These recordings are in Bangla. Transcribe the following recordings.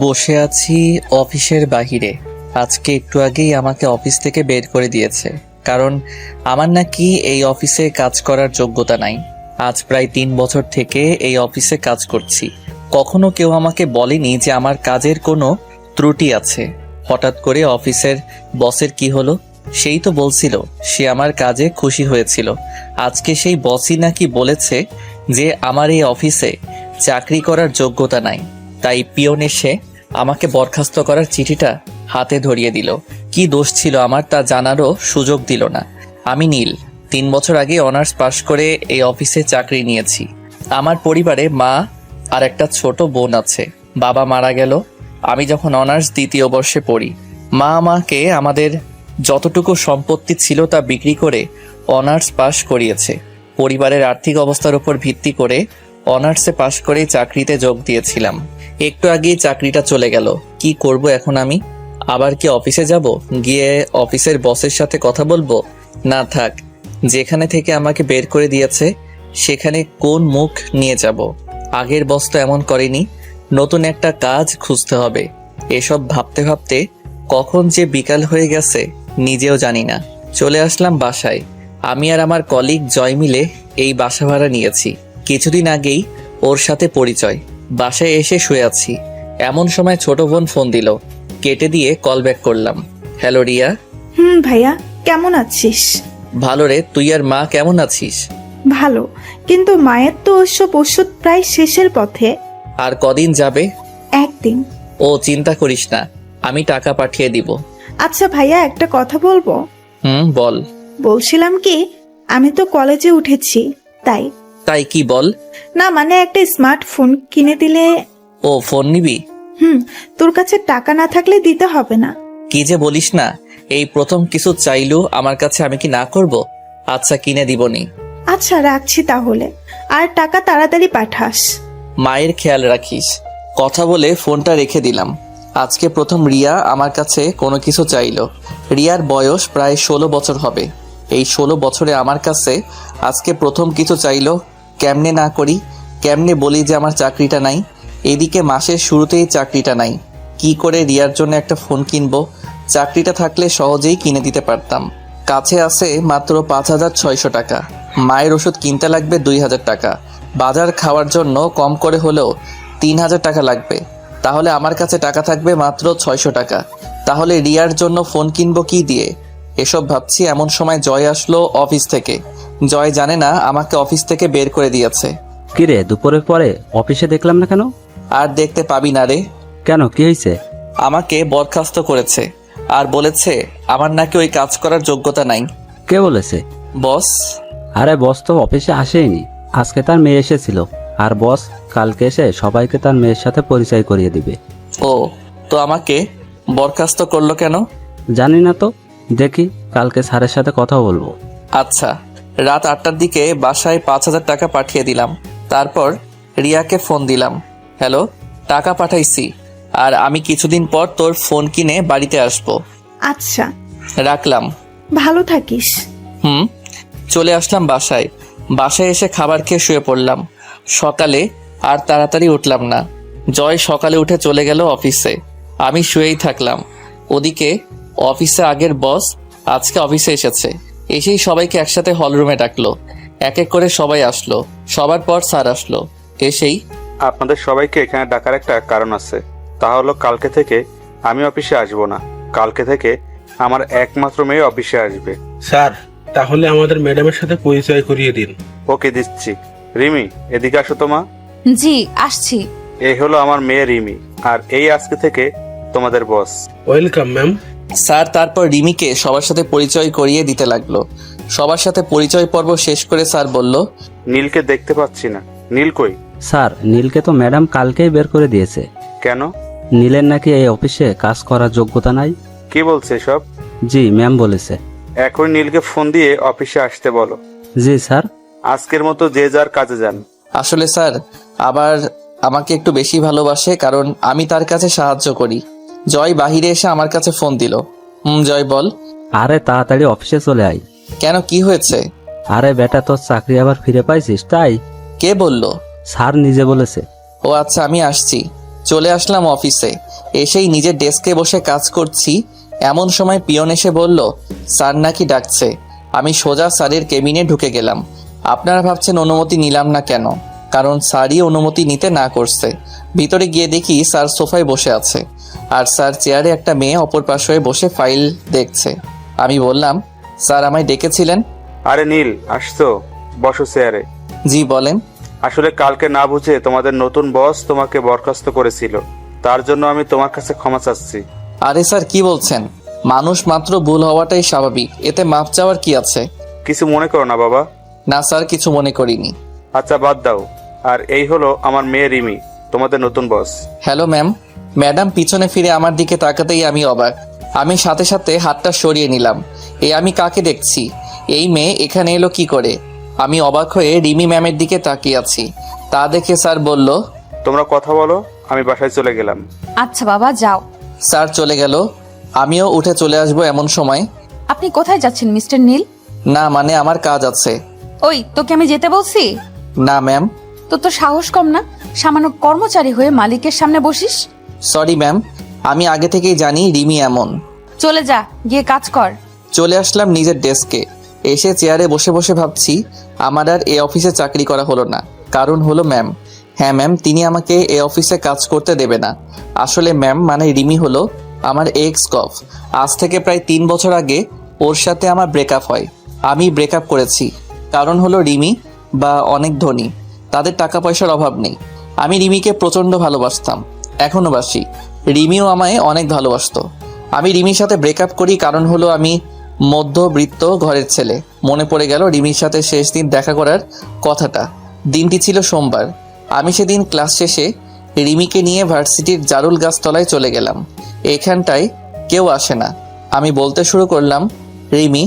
বসে আছি অফিসের বাহিরে। আজকে একটু আগেই আমাকে অফিস থেকে বের করে দিয়েছে, কারণ আমার নাকি এই অফিসে কাজ করার যোগ্যতা নাই। আজ প্রায় 3 বছর থেকে এই অফিসে কাজ করছি। কখনো কেউ আমাকে বলেনি যে আমার কাজের কোনো ত্রুটি আছে। হঠাৎ করে অফিসের বসের কি হলো? সেই তো বলছিল সে আমার কাজে খুশি হয়েছিল। আজকে সেই বসই নাকি বলেছে যে আমার এই অফিসে চাকরি করার যোগ্যতা নাই। তাই পিয়ন এসে আমাকে বরখাস্ত করার চিঠিটা হাতে ধরিয়ে দিল। কি দোষ ছিল আমার তা জানারও সুযোগ দিল না। আমি নীল, 3 বছর আগে অনার্স পাশ করে এই অফিসে চাকরি নিয়েছি। আমার পরিবারে মা আর একটা ছোট বোন আছে। বাবা মারা গেল আমি যখন অনার্স 2য় বর্ষে পড়ি। মা আমাকে আমাদের যতটুকু সম্পত্তি ছিল তা বিক্রি করে অনার্স পাশ করিয়েছে। পরিবারের আর্থিক অবস্থার উপর ভিত্তি করে অনার্সে পাশ করে চাকরিতে যোগ দিয়েছিলাম। একটু আগেই চাকরিটা চলে গেল। কি করব এখন আমি? আবার কি অফিসে যাব, গিয়ে অফিসের বসের সাথে কথা বলবো? না থাক, যেখানে থেকে আমাকে বের করে দিয়েছে সেখানে কোন মুখ নিয়ে যাব? আগের বস তো এমন করেনি। নতুন একটা কাজ খুঁজতে হবে। এসব ভাবতে ভাবতে কখন যে বিকাল হয়ে গেছে নিজেও জানি না। চলে আসলাম বাসায়। আমি আর আমার কলিগ জয় মিলে এই বাসা ভাড়া নিয়েছি। কিছুদিন আগেই ওর সাথে পরিচয়। বাসায় এসে শুয়ে আছি, এমন সময় ছোট বোন ফোন দিল। কেটে দিয়ে কল ব্যাক করলাম। হ্যালো রিয়া। ভাইয়া, কেমন আছিস? ভালো রে, তুই আর মা কেমন আছিস? ভালো, কিন্তু মায়ের তো ওসব ওষুধ প্রায় শেষের পথে। আর কদিন যাবে? একদিন। ও চিন্তা করিস না, আমি টাকা পাঠিয়ে দিব। আচ্ছা ভাইয়া, একটা কথা বলবো? বল। বলছিলাম কি, আমি তো কলেজে উঠেছি, তাই। তাই কি বল? না মানে একটা স্মার্টফোন কিনে দিলে। ও ফোন নিবি? তোর কাছে টাকা না থাকলে দিতে হবে না। কি যে বলিস না, এই প্রথম কিছু চাইলো আমার কাছে, আমি কি না করব? আচ্ছা কিনে দিবনি। আচ্ছা রাখছি তাহলে, আর টাকা তাড়াতাড়ি পাঠাস। মায়ের খেয়াল রাখিস। কথা বলে ফোনটা রেখে দিলাম। আজকে প্রথম রিয়া আমার কাছে কোনো কিছু চাইলো। রিয়ার বয়স প্রায় 16 বছর হবে। এই 16 বছরে আমার কাছে আজকে প্রথম কিছু চাইলো। কেমনে না করি, কেমনে বলি যে আমার চাকরিটা নাই? এদিকে মাসের শুরুতেই চাকরিটা নাই। কি করে রিয়ার জন্য একটা ফোন কিনবো? চাকরিটা থাকলে সহজেই কিনে দিতে পারতাম। কাছে আছে মাত্র 5,600 টাকা। মায়ের ওষুধ কিনতে লাগবে 2,000 টাকা। বাজার খাওয়ার জন্য কম করে হলেও 3,000 টাকা লাগবে। তাহলে আমার কাছে টাকা থাকবে মাত্র 600 টাকা। তাহলে রিয়ার জন্য ফোন কিনবো কি দিয়ে? এসব ভাবছি এমন সময় জয় আসলো অফিস থেকে। জয় জানে না আমাকে অফিস থেকে বের করে দিয়েছে। কিরে, দুপুরের পরে অফিসে দেখলাম না কেন? আর দেখতে পাবি না রে। কেন, কি হয়েছে? আমাকে বরখাস্ত করেছে আর বলেছে আমার নাকি ওই কাজ করার যোগ্যতা নাই। কে বলেছে? বস। আরে বস তো অফিসে আসেনি, আজকে তার মেয়ে এসেছিল। আর বস কালকে এসে সবাইকে তার মেয়ের সাথে পরিচয় করিয়ে দিবে। ও, তো আমাকে বরখাস্ত করলো কেন? জানি না তো, দেখি কালকে স্যারের সাথে কথা বলবো। আচ্ছা। রাত 8টার দিকে বাসায় 5,000 টাকা পাঠিয়ে দিলাম। তারপর রিয়াকে ফোন দিলাম। হ্যালো, টাকা পাঠাইছি, আর আমি কিছুদিন পর তোর ফোন কিনে বাড়িতে আসবো। আচ্ছা, রাখলাম। ভালো থাকিস। চলে আসলাম বাসায়। বাসায় এসে খাবার খেয়ে শুয়ে পড়লাম। সকালে আর তাড়াতাড়ি উঠলাম না। জয় সকালে উঠে চলে গেল অফিসে। আমি শুয়েই থাকলাম। ওদিকে অফিসে আগের বস আজকে অফিসে এসেছে। এসেই সবাইকে একসাথে হলরুমে ডাকলো। এক এক করে সবাই আসলো। সবার পর স্যার আসলো। এসেই আপনাদের সবাইকে এখানে ডাকার একটা কারণ আছে। তা হলো কালকে থেকে আমি অফিসে আসবো না। কালকে থেকে আমার একমাত্র মেয়ে অফিসে আসবে। স্যার, তাহলে আমাদের ম্যাডামের সাথে পরিচয় করিয়ে দিন। ওকে, দিচ্ছি। রিমি, এদিকে আসো তো মা। জি আসছি। এই হলো আমার মেয়ে রিমি, আর এই আজকে থেকে তোমাদের বস। Welcome ma'am. স্যার তারপর রিমিকে সবার সাথে পরিচয় করিয়ে দিতে লাগলো। সবার সাথে পরিচয় পর্ব শেষ করে স্যার বলল, নীলকে দেখতে পাচ্ছি না। নীল কই? স্যার, নীলকে তো ম্যাডাম কালকেই বের করে দিয়েছে। কেন? নীলের নাকি এই অফিসে কাজ করার যোগ্যতা নাই। কি বলছে সব? জি ম্যাম বলেছে। এখন নীলকে ফোন দিয়ে অফিসে আসতে বলো। জি স্যার। আজকের মতো যে যার কাজে যান। আসলে স্যার আবার আমাকে একটু বেশি ভালোবাসে, কারণ আমি তার কাছে সাহায্য করি। জয় বাহিরে এসে আমার কাছে ফোন দিল। জয় বল। আরে তাড়াতাড়ি অফিসে চলে আয়। কেন, কি হয়েছে? আরে বেটা, তোর চাকরি আবার ফিরে পাইছিস তাই। কে বলল? স্যার নিজে বলেছে। ও আচ্ছা, আমি আসছি। চলে আসলাম অফিসে। এসেই নিজের ডেস্কে বসে কাজ করছি, এমন সময় পিয়ন এসে বলল স্যার নাকি ডাকছে। আমি সোজা স্যারের কেবিনে ঢুকে গেলাম। আপনারা ভাবছেন অনুমতি নিলাম না কেন? কারণ স্যারই অনুমতি নিতে না করছে। ভিতরে গিয়ে দেখি স্যার সোফায় বসে আছে, আর স্যার চেয়ারে একটা মেয়ে অপর পাশে বসে ফাইল দেখছে। আমি বললাম, স্যার আমায় ডেকেছিলেন? আরে নীল, আসছো, বসো চেয়ারে। জি বলেন। আসলে কালকে না বুঝে তোমাদের নতুন বস তোমাকে বরখাস্ত করেছিল, তার জন্য আমি তোমার কাছে ক্ষমা চাচ্ছি। আরে স্যার, কি বলছেন? মানুষ মাত্র ভুল হওয়াটাই স্বাভাবিক, এতে মাপ চাওয়ার কি আছে? কিছু মনে করো না বাবা। না স্যার, কিছু মনে করিনি। আচ্ছা বাদ দাও। আর এই হলো আমার মেয়ে রিমি, তোমাদের নতুন বস। Hello ma'am. ম্যাডাম পিছনে ফিরে আমার দিকে তাকাতেই আমি অবাক। আমি সাথে সাথে হাতটা সরিয়ে নিলাম। আমি কাকে দেখছি? এই মেয়ে এখানে এলো কি করে? আমি অবাক হয়ে রিমি ম্যামের দিকে তাকিয়ে আছি। তা দেখে স্যার বলল, তোমরা কথা বলো, আমি বাসায় চলে গেলাম। আচ্ছা বাবা, যাও। স্যার চলে গেল। আমিও উঠে চলে আসবো এমন সময়। আপনি কোথায় যাচ্ছেন মিস্টার নীল? না মানে আমার কাজ আছে। ওই, তোকে আমি যেতে বলছি? না ম্যাম। তোর তো সাহস কম না, সামান্য কর্মচারী হয়ে মালিকের সামনে বসিস। সরি ম্যাম, আমি আগে থেকেই জানি রিমি এমন। চলে যা, গিয়ে কাজ কর। চলে আসলাম নিজের ডেস্কে। এসে চেয়ারে বসে বসে ভাবছি আমার আর এ অফিসে চাকরি করা হলো না। কারণ হলো ম্যাম। হ্যাঁ ম্যাম, তিনি আমাকে এ অফিসে কাজ করতে দেবে না। আসলে ম্যাম মানে রিমি হলো আমার এক্স কফ। আজ থেকে প্রায় 3 বছর আগে ওর সাথে আমার ব্রেকআপ হয়। আমি ব্রেকআপ করেছি কারণ হলো রিমি বা অনেক ধনী, তাদের টাকা পয়সার অভাব নেই। আমি রিমিকে প্রচণ্ড ভালোবাসতাম, এখনও বাসি। রিমিও আমায় অনেক ভালোবাসতো। আমি রিমির সাথে ব্রেকআপ করি কারণ হলো আমি মধ্যবিত্ত ঘরের ছেলে। মনে পড়ে গেল রিমির সাথে শেষ দিন দেখা করার কথাটা। দিনটি ছিল সোমবার। আমি সেদিন ক্লাস শেষে রিমিকে নিয়ে ভার্সিটির জারুল গাছতলায় চলে গেলাম। এখানটায় কেউ আসে না। আমি বলতে শুরু করলাম, রিমি,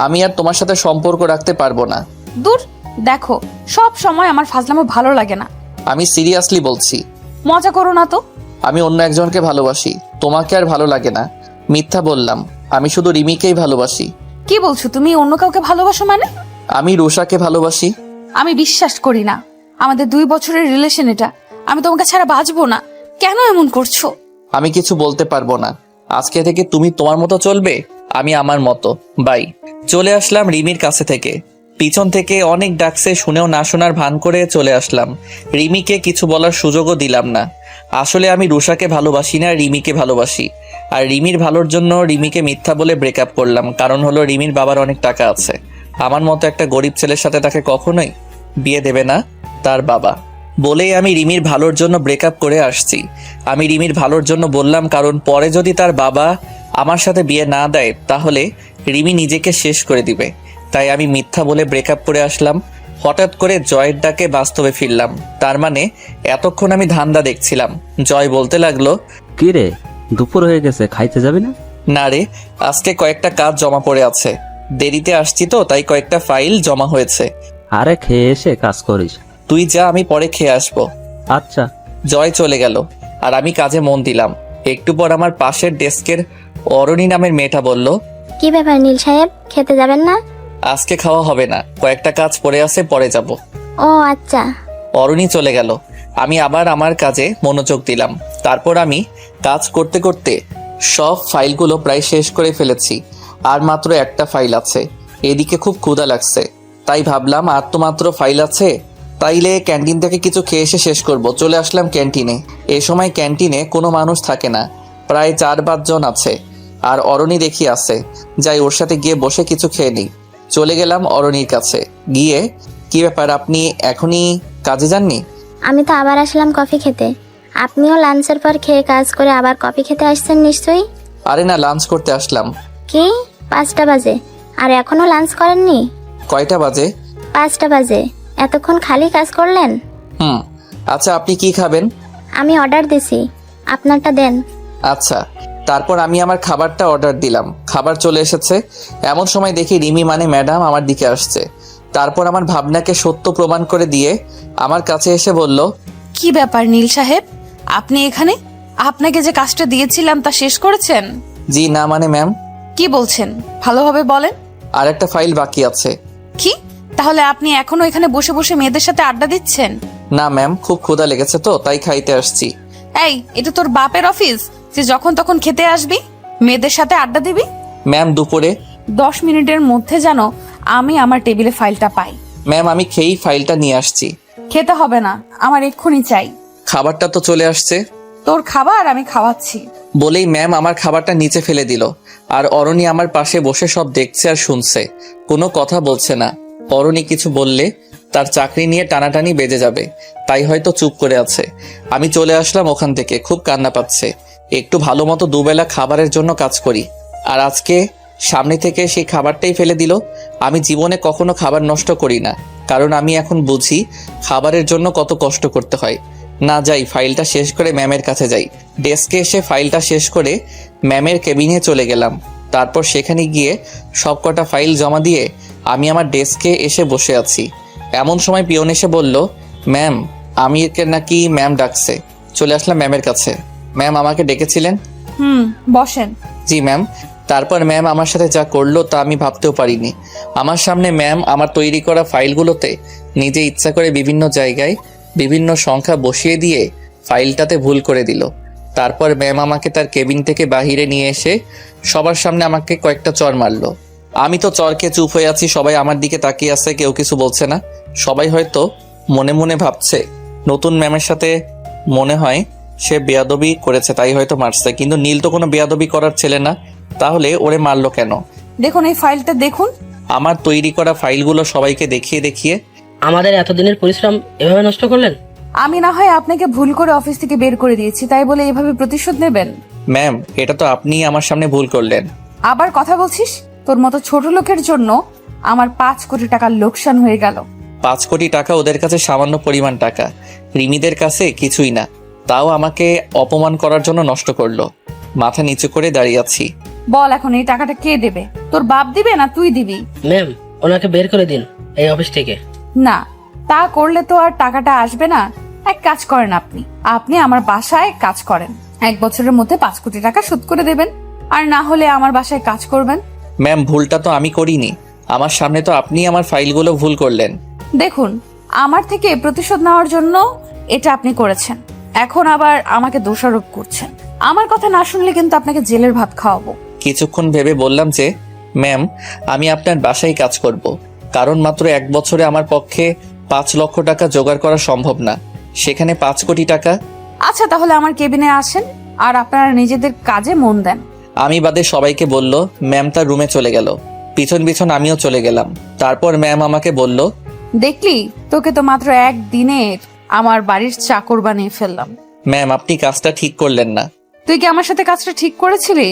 আমি আর তোমার সাথে সম্পর্ক রাখতে পারবো না। দূর, দেখো, সব সময় আমার ফাজলামো ভালো লাগে না। আমি সিরিয়াসলি বলছি। মজা করো না তো। আমি অন্য একজনকে ভালোবাসি, তোমাকে আর ভালো লাগে না। মিথ্যা বললাম, আমি শুধু রিমিকেই ভালোবাসি। কি বলছো তুমি? অন্য কাউকে ভালোবাসো মানে? আমি রুষাকে ভালোবাসি। আমি বিশ্বাস করি না। আমাদের 2 বছরের রিলেশন এটা। আমি তোমাকে ছাড়া বাঁচবো না। কেন এমন করছো? আমি কিছু বলতে পারবো না। আজকে থেকে তুমি তোমার মতো চলবে, আমি আমার মতো। বাই। চলে আসলাম রিমির কাছে থেকে। পিছন থেকে অনেক ডাকছে, শুনেও না শোনার ভান করে চলে আসলাম। রিমিকে কিছু বলার সুযোগও দিলাম না। আসলে আমি রুষাকে ভালোবাসি না, রিমিকে ভালোবাসি। আর রিমির ভালোর জন্য রিমিকে মিথ্যা বলে ব্রেকআপ করলাম। কারণ হলো রিমির বাবার অনেক টাকা আছে। আমার মতো একটা গরিব ছেলের সাথে তাকে কখনোই বিয়ে দেবে না তার বাবা। বলেই আমি রিমির ভালোর জন্য ব্রেকআপ করে আসছি। আমি রিমির ভালোর জন্য বললাম, কারণ পরে যদি তার বাবা আমার সাথে বিয়ে না দেয় তাহলে রিমি নিজেকে শেষ করে দিবে। তাই আমি মিথ্যা বলে ব্রেকআপ করে আসলাম। হঠাৎ করে জয়ের ডাকে বাস্তবে ফিরলাম। তার মানে এতক্ষণ আমি ধান্দা দেখছিলাম। জয় বলতে লাগলো, কি রে, দুপুর হয়ে গেছে, খাইতে যাবি না? না রে, আজকে কয়েকটা কাজ জমা পড়ে আছে। দেরিতে আসছি তো, তাই কয়েকটা ফাইল জমা হয়েছে। আরে খেয়ে এসে কাজ করিস। তুই যা, আমি পরে খেয়ে আসবো। আচ্ছা। জয় চলে গেল আর আমি কাজে মন দিলাম। একটু পর আমার পাশের ডেস্কের অরণি নামের মেয়েটা বলল, কি ব্যাপার নীল সাহেব, খেতে যাবেন না? আজকে খাওয়া হবে না, কয়েকটা কাজ পড়ে আছে, পরে যাব। ও আচ্ছা। অরণি চলে গেল। আমি আবার আমার কাজে মনোযোগ দিলাম। তারপর আমি কাজ করতে করতে সব ফাইলগুলো প্রায় শেষ করে ফেলেছি। আর মাত্র একটা ফাইল আছে। এদিকে খুব ক্ষুধা লাগছে, তাই ভাবলাম আর তো মাত্র ফাইল আছে, তাইলে ক্যান্টিন থেকে কিছু খেয়ে এসে শেষ করব। চলে আসলাম ক্যান্টিনে। এ সময় ক্যান্টিনে কোনো মানুষ থাকে না, প্রায় 4-5 জন আছে। আর অরণি দেখি আছে। যাই ওর সাথে গিয়ে বসে কিছু খেয়ে নিই। চলে গেলাম অরণির কাছে। গিয়ে, কি ব্যাপার, আপনি এখনই কাজে যাননি? আমি তো আবার আসলাম কফি খেতে। আপনিও লাঞ্চের পর খেয়ে কাজ করে আবার কফি খেতে আসছেন নিশ্চয়ই? আরে না, লাঞ্চ করতে আসলাম। কি, 5টা বাজে আর এখনো লাঞ্চ করেননি? কয়টা বাজে? 5টা বাজে। এতক্ষণ খালি কাজ করলেন? আচ্ছা, আপনি কি খাবেন? আমি অর্ডার দিছি, আপনারটা দেন। আচ্ছা। তারপর আমি আমার খাবারটা অর্ডার দিলাম। খাবার চলে এসেছে। এমন সময় দেখি রিমি মানে ম্যাডাম আমার দিকে আসছে। তারপর আমার ভাবনাকে সত্য প্রমাণ করে দিয়ে আমার কাছে এসে বলল, কি ব্যাপার নীল সাহেব, আপনি এখানে? আপনাকে যে কাজটা দিয়েছিলাম তা শেষ করেছেন? জি না মানে ম্যাম। কি বলছেন, ভালোভাবে বলেন। আর একটা ফাইল বাকি আছে। কি? তাহলে আপনি এখনো এখানে বসে বসে মেয়েদের সাথে আড্ডা দিচ্ছেন? না ম্যাম, খুব ক্ষুধা লেগেছে তো তাই খাইতে আসছি। এই, এটা তোর বাপের অফিস যে যখন তখন খেতে আসবি, মেয়েদের সাথে আড্ডা দিবি? ম্যাম দুপুরে। 10 মিনিটের মধ্যে যেন আমি আমার টেবিলে ফাইলটা পাই। ম্যাম আমি খেয়েই ফাইলটা নিয়ে আসছি। খেতে হবে না, আমার এক্ষুনি চাই। খাবারটা তো চলে আসছে। তোর খাবার আমি খাওয়াচ্ছি। বলেই ম্যাম আমার খাবারটা নিচে ফেলে দিল। আর অরণি আমার পাশে বসে সব দেখছে আর শুনছে, কোনো কথা বলছে না। অরণি কিছু বললে তার চাকরি নিয়ে টানাটানি বেজে যাবে, তাই হয়তো চুপ করে আছে। আমি চলে আসলাম ওখান থেকে, খুব কান্না পাচ্ছে। একটু ভালো মতো দুবেলা খাবারের জন্য কাজ করি, আর আজকে সামনে থেকে সেই খাবারটাই ফেলে দিল। আমি জীবনে কখনো খাবার নষ্ট করি না, কারণ আমি এখন বুঝি খাবারের জন্য কত কষ্ট করতে হয়। না যাই, ফাইলটা শেষ করে ম্যামের কাছে যাই। ডেস্কে এসে ফাইলটা শেষ করে ম্যামের কেবিনে চলে গেলাম। তারপর সেখানে গিয়ে সব কটা ফাইল জমা দিয়ে আমি আমার ডেস্কে এসে বসে আছি। এমন সময় পিয়ন এসে বলল, ম্যাম আমি একে নাকি ম্যাম ডাকছে। চলে আসলাম ম্যামের কাছে। ম্যাম আমাকে ডেকেছিলেন? বসেন। জি ম্যাম। তারপর ম্যাম আমার সাথে যা করলো তা আমি ভাবতেও পারিনি। আমার সামনে ম্যাম আমার তৈরি করা ফাইলগুলোতে নিজে ইচ্ছা করে বিভিন্ন জায়গায় বিভিন্ন সংখ্যা বসিয়ে দিয়ে ফাইলটাতে ভুল করে দিল। তারপর ম্যাম আমাকে তার কেবিন থেকে বাহিরে নিয়ে এসে সবার সামনে আমাকে কয়েকটা চর মারলো। আমি তো চরকে চুপ হয়ে আছি, সবাই আমার দিকে তাকিয়ে আছে, কেউ কিছু বলছে না। সবাই হয়তো মনে মনে ভাবছে নতুন ম্যামের সাথে মনে হয় সে বেয়াদবি করেছে তাই হয়তো মারছে, কিন্তু নীল তো কোনো বেয়াদবি করার ছেলে না, তাহলে ওরে মারলো কেন? দেখুন এই ফাইলটা দেখুন। আমার তৈরি করা ফাইলগুলো সবাইকে দেখিয়ে দেখিয়ে আমাদের এতদিনের পরিশ্রম এভাবে নষ্ট করলেন? আমি না হয় আপনাকে ভুল করে অফিস থেকে বের করে দিয়েছি, তাই বলে এভাবে প্রতিশোধ নেবেন? ম্যাম এটা তো আপনিই আমার সামনে ভুল করলেন। আবার কথা বলছিস? তোর মতো ছোট লোকের জন্য আমার 5 কোটি টাকার লোকসান হয়ে গেল। 5 কোটি টাকা ওদের কাছে সামান্য পরিমাণ টাকা, রিমিদের কাছে কিছুই না। তাও আমাকে অপমান করার জন্য নষ্ট করলো। মাথা নিচু করে দাঁড়িয়ে আছি। বল এখন এই টাকাটা কে দেবে? তোর বাপ দিবে না তুই দিবি? ম্যাম, ওনাকে বের করে দিন এই অফিস থেকে। না, তা করলে তো আর টাকাটা আসবে না। এক কাজ করেন, আপনি আমার বাসায় কাজ করেন। 1 বছরের মধ্যে 5 কোটি টাকা শোধ করে দেবেন, আর না হলে আমার বাসায় কাজ করবেন। ম্যাম ভুলটা তো আমি করিনি, আমার সামনে তো আপনি আমার ফাইলগুলো ভুল করলেন। দেখুন, আমার থেকে প্রতিশোধ নেওয়ার জন্য এটা আপনি করেছেন, এখন আবার আমাকে দোষারোপ করছেন। আমার কথা না শুনলে কিন্তু আপনাকে জেলের ভাত খাওয়াবো। কিছুক্ষণ ভেবে বললাম যে, ম্যাম আমি আপনার বাসায় কাজ করব, কারণ মাত্র 1 বছরে আমার পক্ষে 5 লক্ষ টাকা জোগাড় করা সম্ভব না, সেখানে 5 কোটি টাকা। আচ্ছা তাহলে আমার কেবিনে আসেন আর আপনারা নিজেদের কাজে মন দেন। আমি বাদে সবাইকে বলল। ম্যাম তার রুমে চলে গেল, পিছন পিছন আমিও চলে গেলাম। তারপর ম্যাম আমাকে বলল, দেখলি, তোকে তো মাত্র 1 দিনের আমার বাড়ির চাকর বানিয়ে ফেললাম। ম্যাম আপনি কাজটা ঠিক করলেন না। তুই কি আমার সাথে কাজটা ঠিক করেছিলি?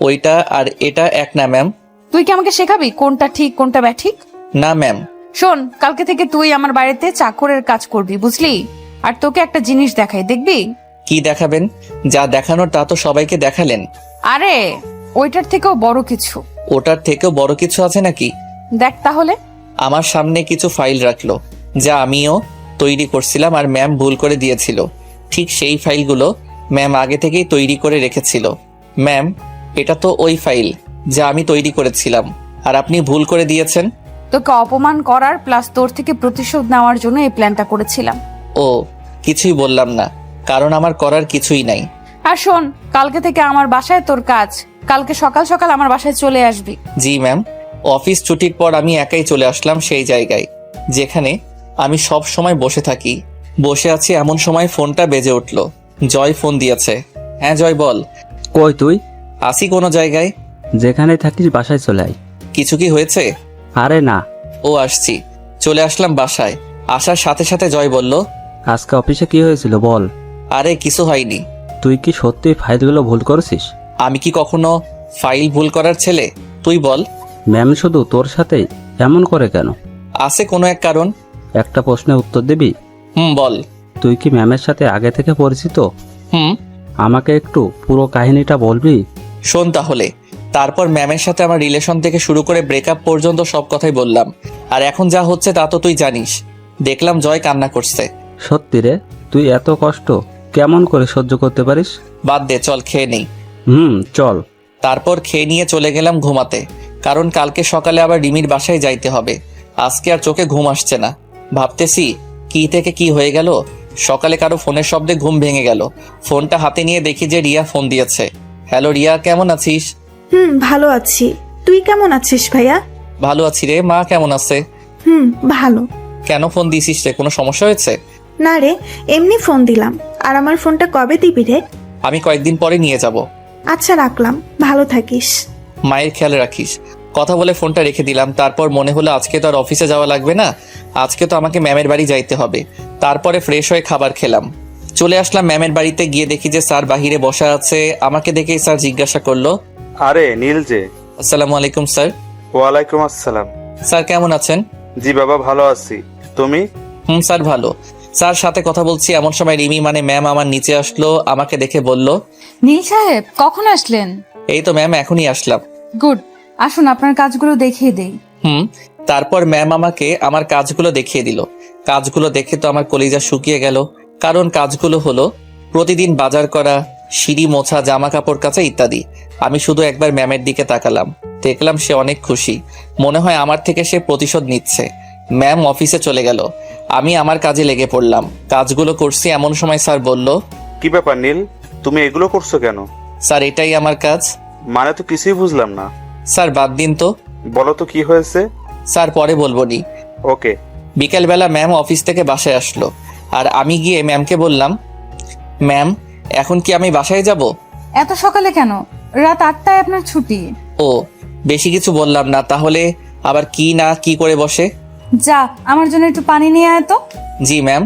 ওইটা আর এটা এক না ম্যাম। তুই কি আমাকে শেখাবি কোনটা ঠিক কোনটা ব্যাঠিক? না ম্যাম। শোন, কালকে থেকে তুই আমার বাড়িতে চাকরের কাজ করবি, বুঝলি? আর তোকে একটা জিনিস দেখাই, দেখবি? কি দেখাবেন? যা দেখানোর তা তো সবাইকে দেখালেন। আরে ওইটার থেকেও বড় কিছু। ওটার থেকেও বড় কিছু আছে নাকি? দেখ তাহলে। আমার সামনে কিছু ফাইল রাখলো, যা আমিও তৈরি করছিলাম আর ম্যাম ভুল করে দিয়েছিল। ঠিক সেই ফাইলগুলো ম্যাম আগে থেকেই তৈরি করে রেখেছিল। ম্যাম এটা তো ওই ফাইল যা আমি তৈরি করেছিলাম, আর আপনি ভুল করে দিয়েছেন। তোকে অপমান করার প্লাস তোর থেকে প্রতিশোধ নেওয়ার জন্য এই প্ল্যানটা করেছিলাম। ও কিছুই বললাম না, কারণ আমার করার কিছুই নাই। আর শোন, কালকে থেকে আমার বাসায় তোর কাজ। কালকে সকাল সকাল আমার বাসায় চলে আসবি। জি ম্যাম। অফিস ছুটির পর আমি একাই চলে আসলাম সেই জায়গায় যেখানে আমি সব সময় বসে থাকি। বসে আছি এমন সময় ফোনটা বেজে উঠল। জয় ফোন দিয়েছে। হ্যাঁ জয় বল। কই তুই? আসি কোনো জায়গায়। যেখানে থাকিস বাসায় চলে আয়। কিছু কি হয়েছে? আরে না। ও আসছি। চলে আসলাম বাসায়। আসার সাথে সাথে জয় বলল, আজকে অফিসে কি হয়েছিল বল। আরে কিছু হয়নি। তুই কি সত্যি ফাইলগুলো ভুল করেছিস? আমি কি কখনো ফাইল ভুল করার ছেলে? তুই বল। ম্যাম শুধু তোর সাথেই এমন করে কেন? আছে কোনো এক কারণ। একটা প্রশ্নের উত্তর দিবি? বল। তুই কি ম্যামের সাথে আগে থেকে পরিচিত? হুম। আমাকে একটু পুরো কাহিনীটা বলবি? শোন তাহলে। তারপর ম্যামের সাথে আমার রিলেশন থেকে শুরু করে ব্রেকআপ পর্যন্ত সব কথাই বললাম। আর এখন যা হচ্ছে তা তো তুই জানিস। দেখলাম জয় কান্না করছে। সত্যি রে, তুই এত কষ্ট কেমন করে সহ্য করতে পারিস? বাদ দে, চল খেয়ে নেই। চল। তারপর খেয়ে নিয়ে চলে গেলাম ঘুমাতে, কারণ কালকে সকালে আবার রিমির বাসায় যাইতে হবে। আজকে আর চোখে ঘুম আসছে না। ভাবতেছি কি থেকে কি হয়ে গেল। সকালে কারো ফোনের শব্দে ঘুম ভেঙে গেল। ফোনটা হাতে নিয়ে দেখি যে রিয়া ফোন দিয়েছে। হ্যালো রিয়া, কেমন আছিস? ভালো আছি। তুই কেমন আছিস ভাইয়া? ভালো আছি রে। মা কেমন আছে? ভালো। কেন ফোন দিছিস রে? কোনো সমস্যা হয়েছে? না রে, এমনি ফোন দিলাম। আর আমার ফোনটা কবে দিবি রে? আমি কয়েকদিন পরে নিয়ে যাব। আচ্ছা, রাখলাম। ভালো থাকিস। মায়ের খেয়াল রাখিস। কথা বলে ফোনটা রেখে দিলাম। তারপর মনে হলো আজকে তো আর অফিসে যাওয়া লাগবে না, আজকে তো আমাকে ম্যামের বাড়ি যাইতে হবে। তারপরে ফ্রেশ হয়ে খাবার খেলাম। চলে আসলাম ম্যামের বাড়িতে। গিয়ে দেখি যে স্যার বাহিরে বসা আছে। আমাকে দেখেই স্যার জিজ্ঞাসা করলো, আরে নীল যে। আসসালামু আলাইকুম স্যার। ওয়ালাইকুম আসসালাম। স্যার কেমন আছেন? জি বাবা, ভালো আছি। তুমি? স্যার ভালো। স্যার সাথে কথা বলছি এমন সময় রিমি মানে ম্যাম আমার নিচে আসলো। আমাকে দেখে বলল, নীল সাহেব কখন আসলেন? এই তো ম্যাম এখনই আসলাম। গুড, আসুন আপনার কাজগুলো দেখিয়ে দেই। তারপর ম্যাম আমাকে আমার কাজগুলো দেখিয়ে দিল। কাজগুলো দেখে তো আমার কলিজা শুকিয়ে গেল। কারণ কাজগুলো হলো প্রতিদিন বাজার করা, সিঁড়ি মোছা, জামা কাপড় কাচা ইত্যাদি। আমি শুধু একবার ম্যামের দিকে তাকালাম, দেখলাম সে অনেক খুশি। মনে হয় আমার থেকে সে প্রতিশোধ নিচ্ছে। ম্যাম অফিসে চলে গেল, আমি আমার কাজে লেগে পড়লাম। কাজগুলো করছি এমন সময় স্যার বলল, কি ব্যাপার নীল, তুমি এগুলো করছো কেন? স্যার এটাই আমার কাজ। মানে তো কিছুই বুঝলাম না। স্যার বাদ দিন তো। বলো তো কি হয়েছে। স্যার পরে বলবো নি। ওকে। বিকেলবেলা ম্যাম অফিস থেকে বাসায় আসলো, আর আমি গিয়ে ম্যামকে বললাম, ম্যাম এখন কি আমি বাসায় যাব? এত সকালে কেন? রাত 8টায় আপনার ছুটি। ও, বেশি কিছু বললাম না। তাহলে আবার কি না কি করে বসে। যা, আমার জন্য একটু পানি নিয়ে আয় তো। জি ম্যাম।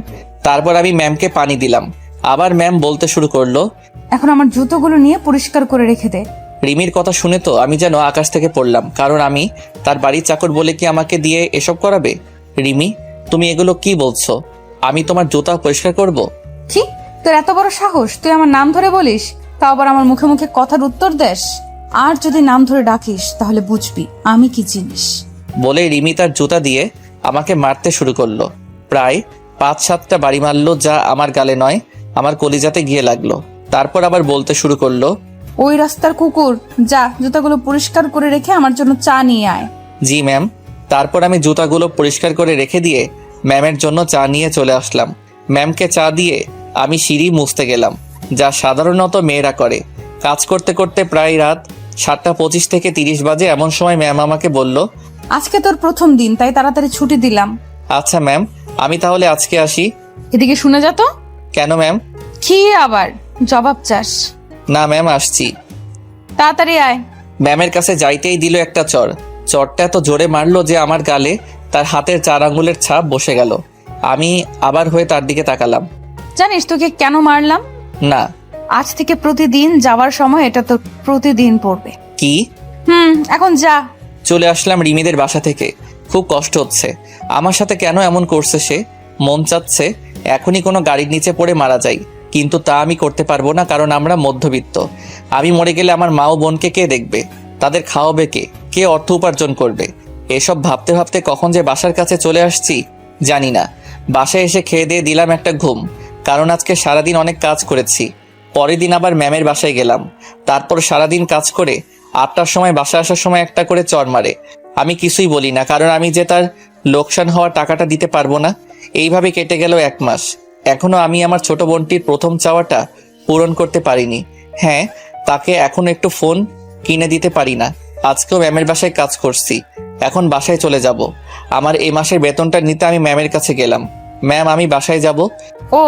তারপর আমি ম্যামকে পানি দিলাম। আবার ম্যাম বলতে শুরু করলো, এখন আমার জুতোগুলো নিয়ে পরিষ্কার করে রেখে দে। রিমির কথা শুনে তো আমি যেন আকাশ থেকে পড়লাম। কারণ আমি তার বাড়ির চাকর বলে কি আমাকে দিয়ে এসব করাবে? রিমি, তুমি এগুলো কি বলছো? আমি তোমার জুতা পরিষ্কার করব? কি, তোর এত বড় সাহস? তুই আমার নাম ধরে বলিস, তাও আবার আমার মুখে মুখে কথার উত্তর দেস। আর যদি নাম ধরে ডাকিস তাহলে বুঝবি আমি কি জিনিস। বলে রিমি তার জুতা দিয়ে আমাকে মারতে শুরু করলো। প্রায় 5-7টা বাড়ি মারলো, যা আমার গালে নয় আমার কলিজাতে গিয়ে লাগলো। তারপর আবার বলতে শুরু করলো, ওই রাস্তার কুকুর, যা জুতাগুলো পরিষ্কার করে রেখে আমার জন্য চা নিয়ে আয়। জি ম্যাম। তারপর আমি জুতাগুলো পরিষ্কার করে রেখে দিয়ে ম্যামের জন্য চা নিয়ে চলে আসলাম। ম্যামকে চা দিয়ে আমি সিঁড়ি মুছতে গেলাম, যা সাধারণত মেয়েরা করে। কাজ করতে করতে প্রায় রাত 7:25 থেকে 30 বাজে। এমন সময় ম্যাম আমাকে বলল, আজকে তোর প্রথম দিন, তাই তাড়াতাড়ি ছুটি দিলাম। আচ্ছা ম্যাম, আমি তাহলে আজকে আসি। এদিকে শুনে যা তো। কেন ম্যাম? কি আবার জবাব চাস? না ম্যাম, আসছি। তাড়াতাড়ি আয়। ম্যামের কাছে যাইতেই দিল একটা চড়। চড়টা এত জোরে মারলো যে আমার গালে তার হাতের 4 আঙ্গুলের ছাপ বসে গেল। আমি আবার হয়ে তার দিকে তাকালাম। জানিস তোকে কেন মারলাম? না। আজ থেকে প্রতিদিন যাওয়ার সময় এটা তোর প্রতিদিন পড়বে। কি? এখন যা। চলে আসলাম রিমিদের বাসা থেকে। খুব কষ্ট হচ্ছে। আমার সাথে কেন এমন করছে সে? মন চাচ্ছে এখনই কোনো গাড়ির নিচে পড়ে মারা যাই, কিন্তু তা আমি করতে পারবো না, কারণ আমরা মধ্যবিত্ত। আমি মরে গেলে আমার মা ও বোনকে কে দেখবে? তাদের খাওয়াবে কে? কে অর্থ উপার্জন করবে? এসব ভাবতে ভাবতে কখন যে বাসার কাছে চলে আসছি জানি না। বাসায় এসে খেয়ে দিয়ে দিলাম একটা ঘুম, কারণ আজকে সারাদিন অনেক কাজ করেছি। পরের দিন আবার ম্যামের বাসায় গেলাম। তারপর সারাদিন কাজ করে 8টার সময় বাসা আসার সময় একটা করে চড় মারে। আমি কিছুই বলি না, কারণ আমি যে তার লোকসান হওয়া টাকাটা দিতে পারবো না। এইভাবে কেটে গেল 1 মাস। এখনো আমি আমার ছোট বোনটির প্রথম চাওয়াটা পূরণ করতে পারিনি। হ্যাঁ, তাকে এখন একটু ফোন কিনে দিতে পারি না। আজকেও ম্যামের বাসায় কাজ করছি, এখন বাসায় চলে যাব। আমার এই মাসের বেতনটা নিতে আমি ম্যামের কাছে গেলাম। ম্যাম, আমি বাসায় যাব। ও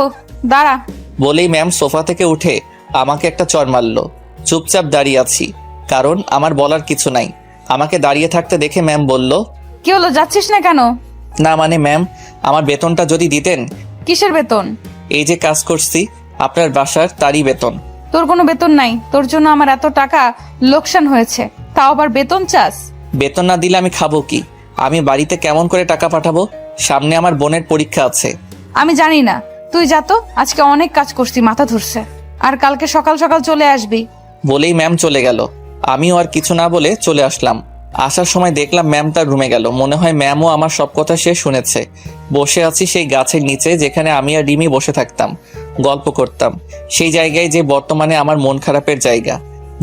দাঁড়া। বলেই ম্যাম সোফা থেকে উঠে আমাকে একটা চড় মারলো। চুপচাপ দাঁড়িয়ে আছি, কারণ আমার বলার কিছু নাই। আমাকে দাঁড়িয়ে থাকতে দেখে ম্যাম বলল, কি হলো, যাচ্ছিস না কেন? না মানে ম্যাম, আমার বেতনটা যদি দিতেন। কিসের বেতন? এই যে কাজ করছি আপনার বাসার, তারই বেতন। তোর কোনো বেতন নাই, তোর জন্য আমার এত টাকা লোকসান হয়েছে, তাও আবার বেতন চাস? বেতন না দিলে আমি খাবো কি? আমি বাড়িতে কেমন করে টাকা পাঠাবো? সামনে আমার বোনের পরীক্ষা আছে। আমি জানি না, তুই যা তো। আজকে অনেক কাজ করছি, মাথা ধরছে। আর কালকে সকাল সকাল চলে আসবি। বলেই ম্যাম চলে গেল। আমিও আর কিছু না বলে চলে আসলাম। আসার সময় দেখলাম ম্যাম তার রুমে গেল। মনে হয় ম্যামও আমার সব কথা সে শুনেছে। বসে আছি সেই গাছের নিচে, যেখানে আমি আর রিমি বসে থাকতাম, গল্প করতাম। সেই জায়গায় যে বর্তমানে আমার মন খারাপের জায়গা।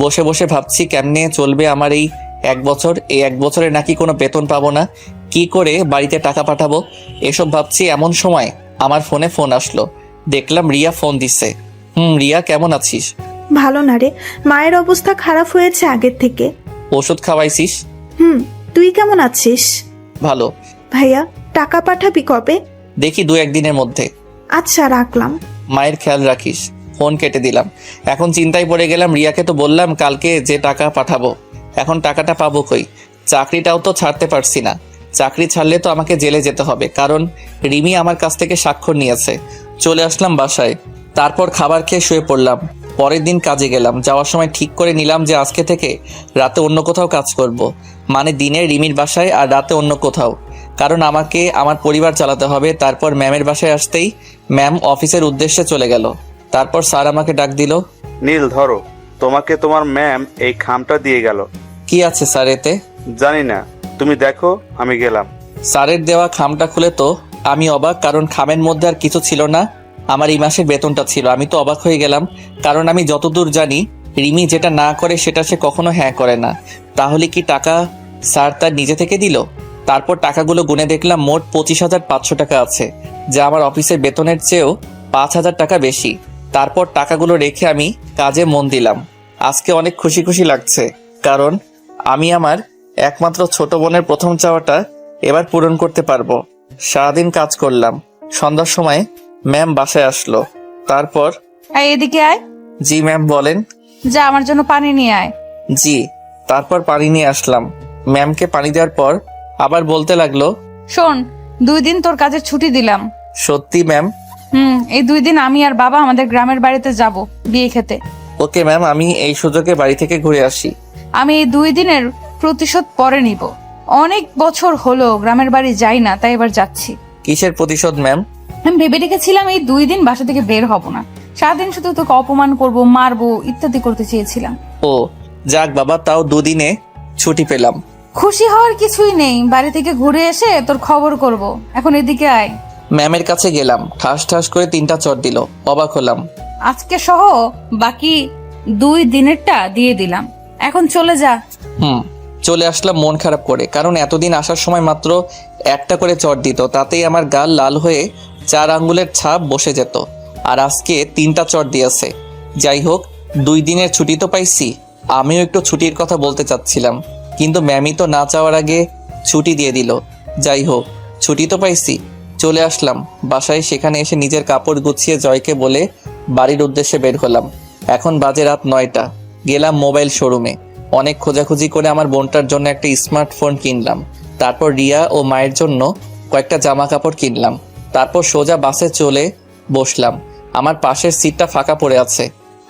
বসে বসে ভাবছি কেমনে চলবে আমার এই 1 বছর। এই 1 বছরে নাকি কোনো বেতন পাবো না, কি করে বাড়িতে টাকা পাঠাবো, এসব ভাবছি। এমন সময় আমার ফোনে ফোন আসলো, দেখলাম রিয়া ফোন দিছে। রিয়া কেমন আছিস? ভালো না রে, মায়ের অবস্থা খারাপ হয়েছে আগের থেকে। ওষুধ খাওয়াইছিস? তুই কেমন আছিস? ভালো। ভাইয়া টাকা পাঠাবি কবে? দেখি 2-1 দিনের মধ্যে। আচ্ছা রাখলাম। মায়ের খেয়াল রাখিস। ফোন কেটে দিলাম। এখন চিন্তায় পড়ে গেলাম, রিয়াকে তো বললাম কালকে যে টাকা পাঠাবো, এখন টাকাটা পাবো কই? চাকরিটাও তো ছাড়তে পারছি না। চাকরি ছাড়লে তো আমাকে জেলে যেতে হবে, কারণ রিমি আমার কাছ থেকে স্বাক্ষর নিয়েছে। চলে আসলাম বাসায়, তারপর খাবার খেয়ে শুয়ে পড়লাম। পরের দিন কাজে গেলাম। যাওয়ার সময় ঠিক করে নিলাম যে আজকে থেকে রাতে অন্য কোথাও কাজ করব। মানে দিনে রিমির বাসায় আর রাতে অন্য কোথাও, কারণ আমাকে আমার পরিবার চালাতে হবে। তারপর ম্যামের বাসায় আসতেই ম্যাম অফিসের উদ্দেশ্যে চলে গেল। তারপর স্যার আমাকে ডাক দিল। নীল ধরো, তোমাকে তোমার ম্যাম এই খামটা দিয়ে গেল। কি আছে স্যার এতে? জানি না, তুমি দেখো, আমি গেলাম। স্যারের দেওয়া খামটা খুলে তো আমি অবাক, কারণ খামের মধ্যে আর কিছু ছিল না। আমার এই মাসের বেতনটা ছিল। আমি তো অবাক হয়ে গেলাম, কারণ আমি যতদূর জানি রিমি যেটা না করে সেটা সে কখনো হ্যাঁ করে না। তাহলে কি টাকা স্যার তার নিজে থেকে দিল? তারপর টাকাগুলো গুনে দেখলাম মোট 25,500 টাকা আছে, যা আমার অফিসের বেতনের চেয়েও 5,000 টাকা বেশি। তারপর টাকাগুলো রেখে আমি কাজে মন দিলাম। আজকে অনেক খুশি খুশি লাগছে, কারণ আমি আমার একমাত্র ছোট বোনের প্রথম চাওয়াটা এবার পূরণ করতে পারবো। সারাদিন কাজ করলাম। সন্ধ্যার সময় ম্যাম বাসায় আসলো। তারপর এদিকে আয়। জি ম্যাম বলেন। যা আমার জন্য পানি নিয়ে আয়। জি। তারপর পানি নিয়ে আসলাম। ম্যামকে পানি দেওয়ার পর আবার বলতে লাগলো, শোন, 2 দিন তোর কাজের ছুটি দিলাম। সত্যি ম্যাম? এই 2 দিন আমি আর বাবা আমাদের গ্রামের বাড়িতে যাব বিয়ে খেতে। ওকে ম্যাম, আমি এই সুযোগে বাড়ি থেকে ঘুরে আসি। আমি এই 2 দিনের প্রতিশোধ পরে নিব। অনেক বছর হলো গ্রামের বাড়ি যাই না, তাই এবার যাচ্ছি। কিসের প্রতিশোধ ম্যাম? আমি ভেবে রেখেছিলাম এই 2 দিন বাসা থেকে বের হব না। সারাদিন শুধু তোকে অপমান করব, মারবো, ইত্যাদি করতে চেয়েছিলাম। ও যাক বাবা, তাও 2 দিনে ছুটি পেলাম। খুশি হওয়ার কিছুই নেই, বাড়ি থেকে ঘুরে এসে তোর খবর করব। এখন এদিকে আয়। ম্যামের কাছে গেলাম, ঠাস ঠাস করে 3টা চট দিল। অবাক হলাম। আজকে সহ বাকি 2 দিনেরটা দিয়ে দিলাম, এখন চলে যা। চলে আসলাম মন খারাপ করে, কারণ এতদিন আসার সময় মাত্র 1টা করে চট দিত, তাতেই আমার গাল লাল হয়ে 4 আঙ্গুলের ছাপ বসে যেত। আর আজকে 3টা চট দিয়েছে। যাই হোক, 2 দিনের ছুটি তো পাইছি। আমিও একটু ছুটির কথা বলতে চাচ্ছিলাম, কিন্তু ম্যামই তো না চাওয়ার আগে ছুটি দিয়ে দিল। যাই হোক, ছুটি তো পাইছি। চলে আসলাম বাসায়। সেখানে এসে নিজের কাপড় গুছিয়ে জয়কে বলে বাড়ির উদ্দেশ্যে বের হলাম। এখন বাজে রাত 9টা। গেলাম মোবাইল শোরুমে। অনেক খোঁজাখুঁজি করে আমার বোনটার জন্য একটা স্মার্টফোন কিনলাম। তারপর রিয়া ও মায়ের জন্য কয়েকটা জামা কাপড় কিনলাম। তারপর সোজা বাসে চলে বসলাম। আমার পাশের সিটটা ফাঁকা পড়ে আছে।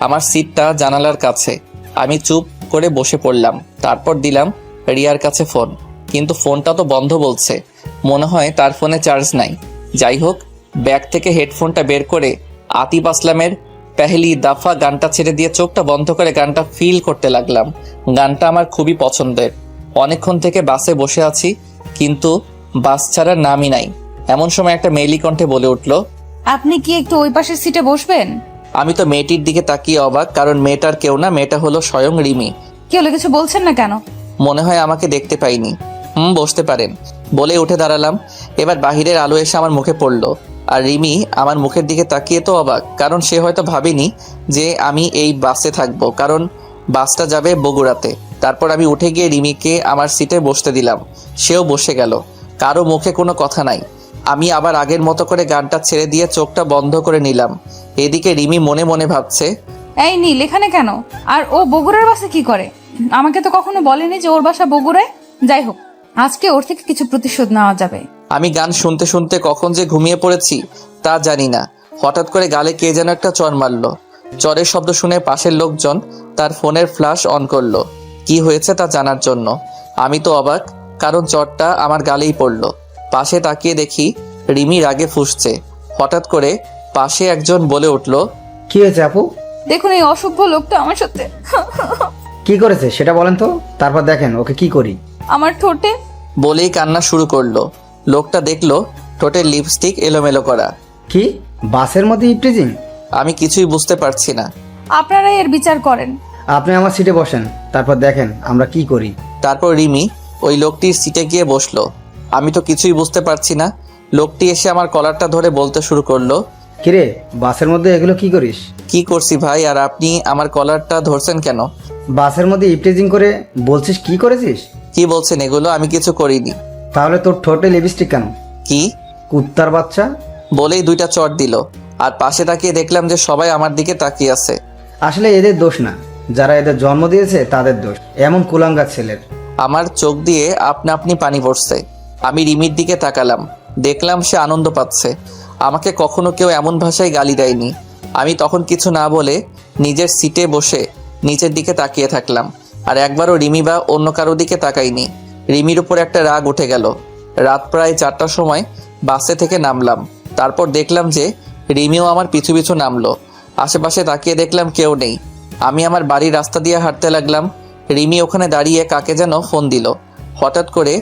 আমার সিটটা জানালার কাছে। আমি চুপ করে বসে পড়লাম। তারপর দিলাম রিয়ার কাছে ফোন, কিন্তু ফোনটা তো বন্ধ বলছে। মনে হয় তার ফোনে চার্জ নাই। যাই হোক, ব্যাগ থেকে হেডফোনটা বের করে আতিফ আসলামের পেহলি দাফা গানটা ছেড়ে দিয়ে চোখটা বন্ধ করে গানটা ফিল করতে লাগলাম। গানটা আমার খুবই পছন্দের। অনেকক্ষণ থেকে বাসে বসে আছি, কিন্তু বাস ছাড়ার নামই নাই। এমন সময় একটা মেয়েলি কণ্ঠে বলে উঠল, আপনি কি একটু ওই পাশের সিটে বসবেন? আমি তো মেয়েটির দিকে তাকিয়ে অবাক, কারণ মেয়েটার কেউ না, মেয়েটা হলো স্বয়ং রিমি। কি হলো, কিছু বলছেন না কেন? মনে হয় আমাকে দেখতে পাইনি। বসতে পারেন বলে উঠে দাঁড়ালাম। এবার বাহিরের আলো এসে আমার মুখে পড়লো, আর রিমি আমার মুখের দিকে তাকিয়ে তো অবাক, কারণ সে হয়তো ভাবেনি যে আমি এই বাসে থাকবো, কারণ বাসটা যাবে বগুড়াতে। তারপর আমি উঠে গিয়ে রিমিকে আমার সিটে বসতে দিলাম। সেও বসে গেল। কারো মুখে কোনো কথা নাই। আমি আবার আগের মতো করে গানটা ছেড়ে দিয়ে চোখটা বন্ধ করে নিলাম। এদিকে রিমি মনে মনে ভাবছে, এই নীল এখানে কেন? আর ও বগুড়ার বাসে কি করে? আমাকে তো কখনো বলেনি যে ওর বাসা বগুড়ায়। যাই হোক, আজকে ওর থেকে কিছু প্রতিশোধ নেওয়া যাবে। আমি গান শুনতে শুনতে কখন যে ঘুমিয়ে পড়েছি তা জানি না। হঠাৎ করে গালে কে যেন একটা চড় মারলো। চরের শব্দ শুনে পাশের লোকজন তার ফোনের ফ্ল্যাশ অন করলো কি হয়েছে তা জানার জন্য। আমি তো অবাক, কারণ চড়টা আমার গালেই পড়লো। পাশে তাকিয়ে দেখি রিমি রাগে ফুঁসছে। হঠাৎ করে পাশে একজন বলে উঠল, কি হয়েছে আপু? দেখুন এই অসভ্য লোকটা আমার সাথে কি করেছে সেটা বলেন তো, তারপর দেখেন ওকে কি করি। আমার ঠোঁটে বলেই কান্না শুরু করলো। লোকটা দেখলো ঠোঁটের লিপস্টিক এলোমেলো করা। কি বাসের মধ্যে ইপটিজিং? আমি কিছুই বুঝতে পারছি না। আপনারা এর বিচার করেন। আপনি আমার সিটে বসেন, তারপর দেখেন আমরা কি করি। তারপর রিমি ওই লোকটির সিটে গিয়ে বসলো। আমি তো কিছুই বুঝতে পারছি না। লোকটি এসে আমার কলারটা ধরে বলতে শুরু করলো, কিরে বাসের মধ্যে এগুলো কি করিস? কি করছি ভাই, আর আপনি আমার কলারটা ধরছেন কেন? বাসের মধ্যে ইপটিজিং করে বলছিস কি করেছিস? কি বলছেন এগুলো? আমি কিছু করিনি। তাহলে তোর ঠোঁটে লিপস্টিক কেন? কি? কুত্তার বাচ্চা। বলেই 2টা চট দিল। আর পাশে তাকিয়ে দেখলাম যে সবাই আমার দিকে তাকিয়ে আছে। আসলে এদের দোষ না, যারা এদের জন্ম দিয়েছে তাদের দোষ, এমন কুলাঙ্গার ছেলের। আমার চোখ দিয়ে আপনা আপনি পানি পড়ছে। আমি রিমির দিকে তাকালাম, দেখলাম সে আনন্দ পাচ্ছে। আমাকে কখনো কেউ এমন ভাষায় গালি দেয়নি। আমি তখন কিছু না বলে নিজের সিটে বসে নিচের দিকে তাকিয়ে থাকলাম। আর একবারও রিমি বা অন্য কারো দিকে তাকাইনি। রিমির উপর একটা রাগ উঠে গেল। রাত প্রায় 4টার সময় বাসে থেকে নামলাম। তারপর দেখলাম যে রিমিও আমার পিছু পিছু নামলো। আশেপাশে তাকিয়ে দেখলাম কেউ নেই। আমি আমার বাড়ির রাস্তা দিয়ে হাঁটতে লাগলাম। রিমি ওখানে দাঁড়িয়ে কাকে যেন ফোন দিল। হঠাৎ করে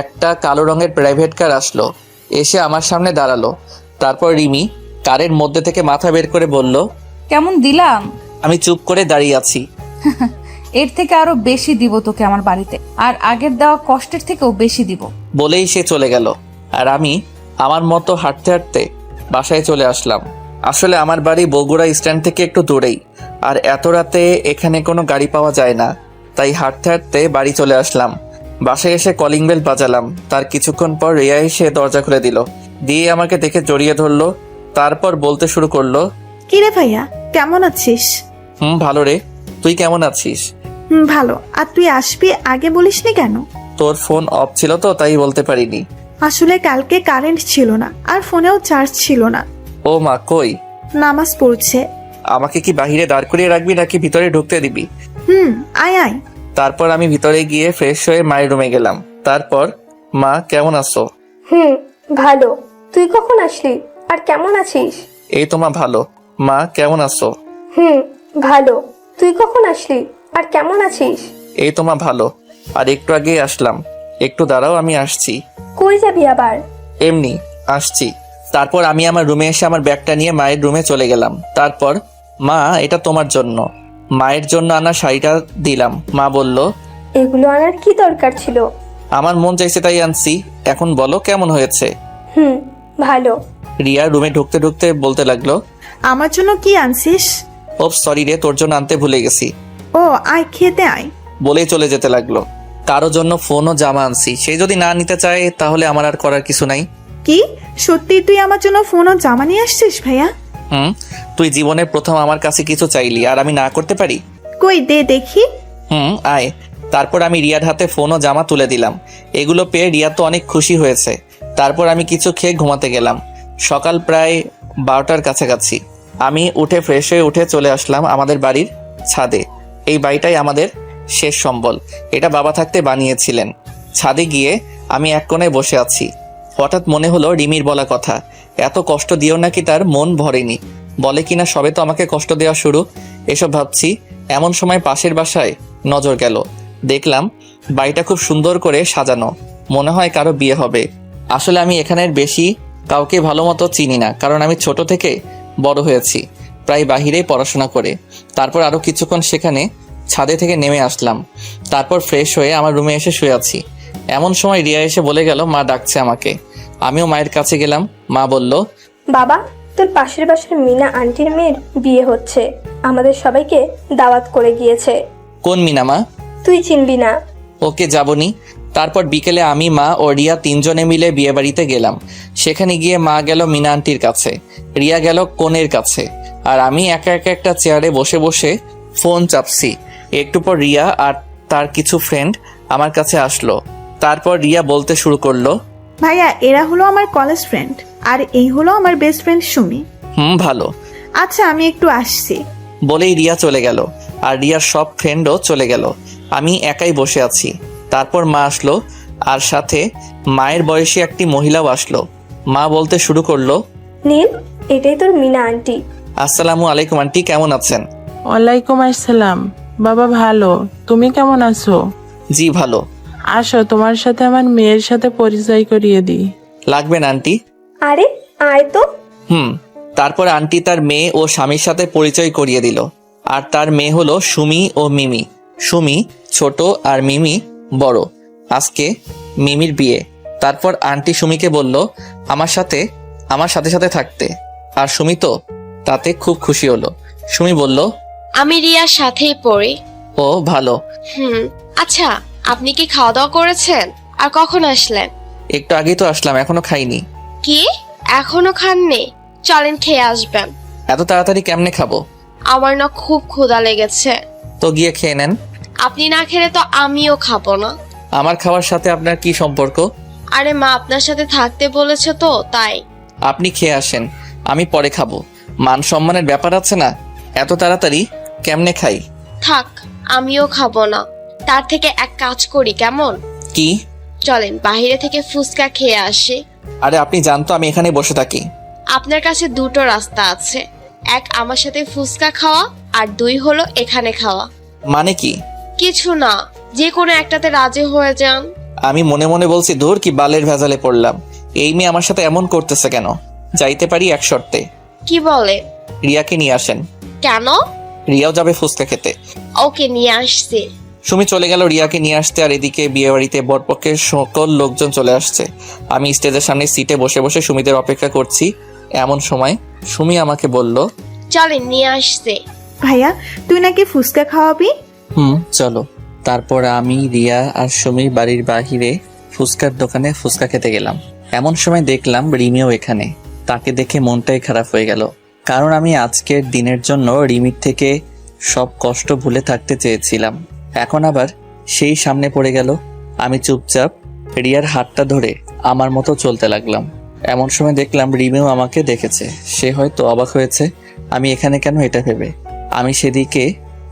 একটা কালো রঙের প্রাইভেট কার আসলো, এসে আমার সামনে দাঁড়ালো। তারপর রিমি কারের মধ্যে থেকে মাথা বের করে বলল, কেমন দিলাম? আমি চুপ করে দাঁড়িয়ে আছি। এর থেকে আরো বেশি দিব তোকে আমার বাড়িতে, আর আগের দেওয়া কষ্টের থেকেও বেশি দিব। বলেই সে চলে গেল। আর আমি আমার মতো হাঁটতে হাঁটতে বাসায় চলে আসলাম। আসলে আমার বাড়ি বগুড়া স্ট্যান্ড থেকে একটু দূরেই, আর এত রাতে এখানে কোনো গাড়ি পাওয়া যায় না। তাই হাঁটতে হাঁটতে বাড়ি চলে আসলাম। বাসায় এসে কলিং বেল বাজালাম। তার কিছুক্ষণ পর রিয়া এসে দরজা খুলে দিল, দিয়ে আমাকে দেখে জড়িয়ে ধরলো। তারপর বলতে শুরু করলো, কিরে ভাইয়া, কেমন আছিস? ভালো রে, তুই কেমন আছিস? ভালো। আর তুই আসবি আগে বলিসনি কেন? তোর ফোন অফ ছিল তো, তাই বলতে পারিনি। আসলে কালকে কারেন্ট ছিল না, আর ফোনেও চার্জ ছিল না। ও মা, কই? নামাজ পড়ছে। আমাকে কি বাহিরে দাঁড় করিয়ে রাখবি নাকি ভিতরে ঢুকতে দিবি? আয় আয়। তারপর আমি ভিতরে গিয়ে ফ্রেশ হয়ে মায়ের রুমে গেলাম। তারপর, মা কেমন আছো? ভালো। তুই কখন আসলি আর কেমন আছিস? এই তো মা ভালো। মা কেমন আছো? ভালো। তুই কখন আসলি আর কেমন আছিস? এই তো মা ভালো। আর একটু আগেই আসলাম। একটু দাঁড়াও, আমি আসছি। কই যাবি আবার? এমনি আসছি। তারপর আমি আমার রুমে এসে আমার ব্যাগটা নিয়ে মায়ের রুমে চলে গেলাম। তারপর, মা এটা তোমার জন্য। মায়ের জন্য আনা শাড়িটা দিলাম। মা বলল, এগুলো আনার কি দরকার ছিল? আমার মন চাইছে তাই আনছি। এখন বলো কেমন হয়েছে? ভালো। রিয়া রুমে ঢুকতে ঢুকতে বলতে লাগলো, আমার জন্য কি আনছিস? ও সরি রে, তোর জন্য আনতে ভুলে গেছি। ও আয়, খেতে আয়। বলেই চলে যেতে লাগলো। কারো জন্য ফোন ও জামা আনছি, সে যদি না নিতে চায় তাহলে আমার আর করার কিছু নাই। কি সত্যি তুই আমার জন্য ফোন ও জামা নিয়ে আসছিস ভাইয়া? তুই জীবনে প্রথম আমার কাছে কিছু চাইলি, আর আমি না করতে পারি? কই দে দেখি। আয়। তারপর আমি রিয়ার হাতে ফোন ও জামা তুলে দিলাম। এগুলো পেয়ে রিয়া তো অনেক খুশি হয়েছে। তারপর আমি কিছু খেয়ে ঘুমাতে গেলাম। সকাল প্রায় 12টার কাছাকাছি। আমি উঠে ফ্রেশ হয়ে উঠে চলে আসলাম আমাদের বাড়ির ছাদে। এই বাড়িটাই আমাদের শেষ সম্বল। এটা বাবা থাকতে বানিয়েছিলেন। ছাদে গিয়ে আমি এক কোণায় বসে আছি। হঠাৎ মনে হলো রিমির বলা কথা, এত কষ্ট দিও নাকি তার মন ভরেনি। বলে কিনা সবে তো আমাকে কষ্ট দেওয়া শুরু। এসব ভাবছি, এমন সময় পাশের বাসায় নজর গেল। দেখলাম বাড়িটা খুব সুন্দর করে সাজানো, মনে হয় কারো বিয়ে হবে। আসলে আমি এখানের বেশি কাউকে ভালো মতো চিনি না, কারণ আমি ছোট থেকে বড় হয়েছি প্রায় বাহিরেই পড়াশোনা করে। তারপর আরও কিছুক্ষণ সেখানে ছাদে থেকে নেমে আসলাম। তারপর ফ্রেশ হয়ে আমার রুমে এসে শুয়ে আছি। এমন সময় রিয়া এসে বলে গেল মা ডাকছে আমাকে। আমিও মায়ের কাছে গেলাম। মা বলল, বাবা, তোর পাশের বাসার মিনা আন্টির মেয়ের বিয়ে হচ্ছে, আমাদের সবাইকে দাওয়াত করে গিয়েছে। কোন মিনা মা? তুই চিনবি না। ওকে, যাবনি। তারপর বিকেলে আমি, মা ও রিয়া 3 জনে মিলে বিয়ে বাড়িতে গেলাম। সেখানে গিয়ে মা গেল মিনা আন্টির কাছে, রিয়া গেল কনের কাছে, আর আমি একা একা একটা চেয়ারে বসে বসে ফোন চাপছি। একটু পর রিয়া আর তার কিছু ফ্রেন্ড আমার কাছে আসলো। তারপর রিয়া বলতে শুরু করলো, ভাইয়া এরা হলো আমার কলেজ ফ্রেন্ড, আর এই হলো আমার বেস্ট ফ্রেন্ড সুমি। ভালো। আচ্ছা আমি একটু আসছি। বলেই রিয়া চলে গেল, আর রিয়ার সব ফ্রেন্ডও চলে গেল। আমি একাই বসে আছি। তারপর মা আসলো, আর সাথে মায়ের বয়সী একটি মহিলাও আসলো। মা বলতে শুরু করলো, নীল, এটাই তোর মিনা আন্টি। আসসালামু আলাইকুম আন্টি, কেমন আছেন? ওয়ালাইকুম আসসালাম। বাবা ভালো, তুমি কেমন আছো? জি ভালো। আসো, তোমার সাথে আমার মেয়ের সাথে পরিচয় করিয়ে দিই। লাগবে না আন্টি? আরে আয় তো। তারপর আন্টি তার মেয়ে ও স্বামীর সাথে পরিচয় করিয়ে দিল। আর তার মেয়ে হলো সুমি ও মিমি। সুমি ছোট আর মিমি বড়। আজকে মিমির বিয়ে। তারপর আন্টি সুমিকে বলল আমার সাথে সাথে থাকতে। আর সুমি তো তাতে খুব খুশি হলো। সুমি বলল, আমি রিয়ার সাথেই পড়ি। ও ভালো। আচ্ছা, আপনি কি খাওয়া দাওয়া করেছেন? আর কখন আসলেন? একটু আগেই তো আসলাম, এখনো খাইনি। কি, এখনো খাননি? চলেন খেয়ে আসবেন। এত তাড়াতাড়ি কেমনে খাবো? আমার না খুব ক্ষুধা লেগেছে। তো গিয়ে খেয়ে নেন। আপনি না খেলে তো আমিও খাবো না। আমার খাওয়ার সাথে আপনার কি সম্পর্ক? আরে মা আপনার সাথে থাকতে বলেছে তো তাই। আপনি খেয়ে আসেন, আমি পরে খাবো। মান সম্মানের ব্যাপার আছে না? এত তাড়াতাড়ি কেমনে খাই? থাক, আমিও খাবো না। তার থেকে এক কাজ করি কেমন? কি? চলেন বাইরে থেকে ফুচকা খেয়ে আসি। আরে আপনি জানতো আমি এখানে বসে থাকি। আপনার কাছে দুটো রাস্তা আছে, এক আমার সাথে ফুচকা খাওয়া, আর দুই হলো এখানে খাওয়া। মানে কি? কিছু না, যে কোনো একটাতে রাজি হয়ে যান। আমি মনে মনে বলছি, ধুর কি বালের ভেজালে পড়লাম। এই মেয়ে আমার সাথে এমন করতেছে কেন? যাইতে পারি এক শর্তে। কি বলে? রিয়াকে নিয়ে আসেন। কেন? রিয়াও যাবে ফুচকা খেতে। ওকে, নিয়ে আসছি। সুমি চলে গেল রিয়াকে নিয়ে আসতে, আর এদিকে বিয়ে বাড়িতে বরপক্ষের সকল লোকজন চলে আসছে। আমি স্টেজের সামনে সিটে বসে বসে সুমিদের অপেক্ষা করছি। এমন সময় সুমি আমাকে বলল, চলেন নিয়ে আসছি। ভাইয়া, তুই নাকি ফুচকা খাওয়াবি? চলো। তারপর আমি, রিয়া আর সুমি বাড়ির বাহিরে ফুচকার দোকানে ফুচকা খেতে গেলাম। এমন সময় দেখলাম রিমিও এখানে। তাকে দেখে মনটাই খারাপ হয়ে গেল, কারণ আমি আজকের দিনের জন্য রিমির থেকে সব কষ্ট ভুলে থাকতে চেয়েছিলাম। এখন আবার সেই সামনে পড়ে গেল। আমি চুপচাপ রিয়ার হাতটা ধরে আমার মতো চলতে লাগলাম। এমন সময় দেখলাম রিমিও আমাকে দেখেছে। সে হয়তো অবাক হয়েছে আমি এখানে কেন, এটা ভেবে আমি সেদিকে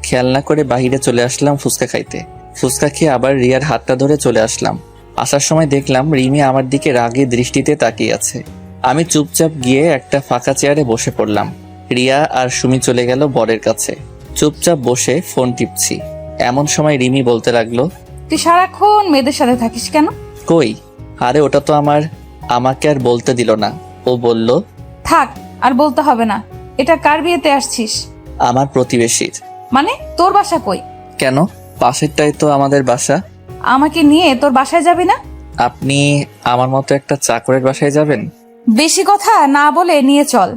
খেয়াল না করে বাহিরে চলে আসলাম ফুচকা খাইতে। ফুচকা খেয়ে আবার রিয়ার হাতটা ধরে চলে আসলাম। আসার সময় দেখলাম রিমি আমার দিকে রাগী দৃষ্টিতে তাকিয়ে আছে। আমি চুপচাপ গিয়ে একটা ফাঁকা চেয়ারে বসে পড়লাম। রিয়া আর সুমি চলে গেল বরের কাছে। চুপচাপ বসে ফোন টিপছি। এমন সময় রিমি বলতে লাগলো, তুই সারাক্ষণ মেয়েদের সাথে থাকিস কেন? কই? আরে ওটা তো আমাকে আর বলতে দিল না। ও বলল, থাক, আর বলতে হবে না। এটা কার বিয়েতে আসছিস? আমার প্রতিবেশীর। মানে তোর বাসা কই? কেন? পাশেরটাই তো আমাদের বাসা। আমাকে নিয়ে তোর বাসায় যাবি না? আপনি আমার মতো একটা চাকরের বাসায় যাবেন? বেশি কথা না বলে নিয়ে চল।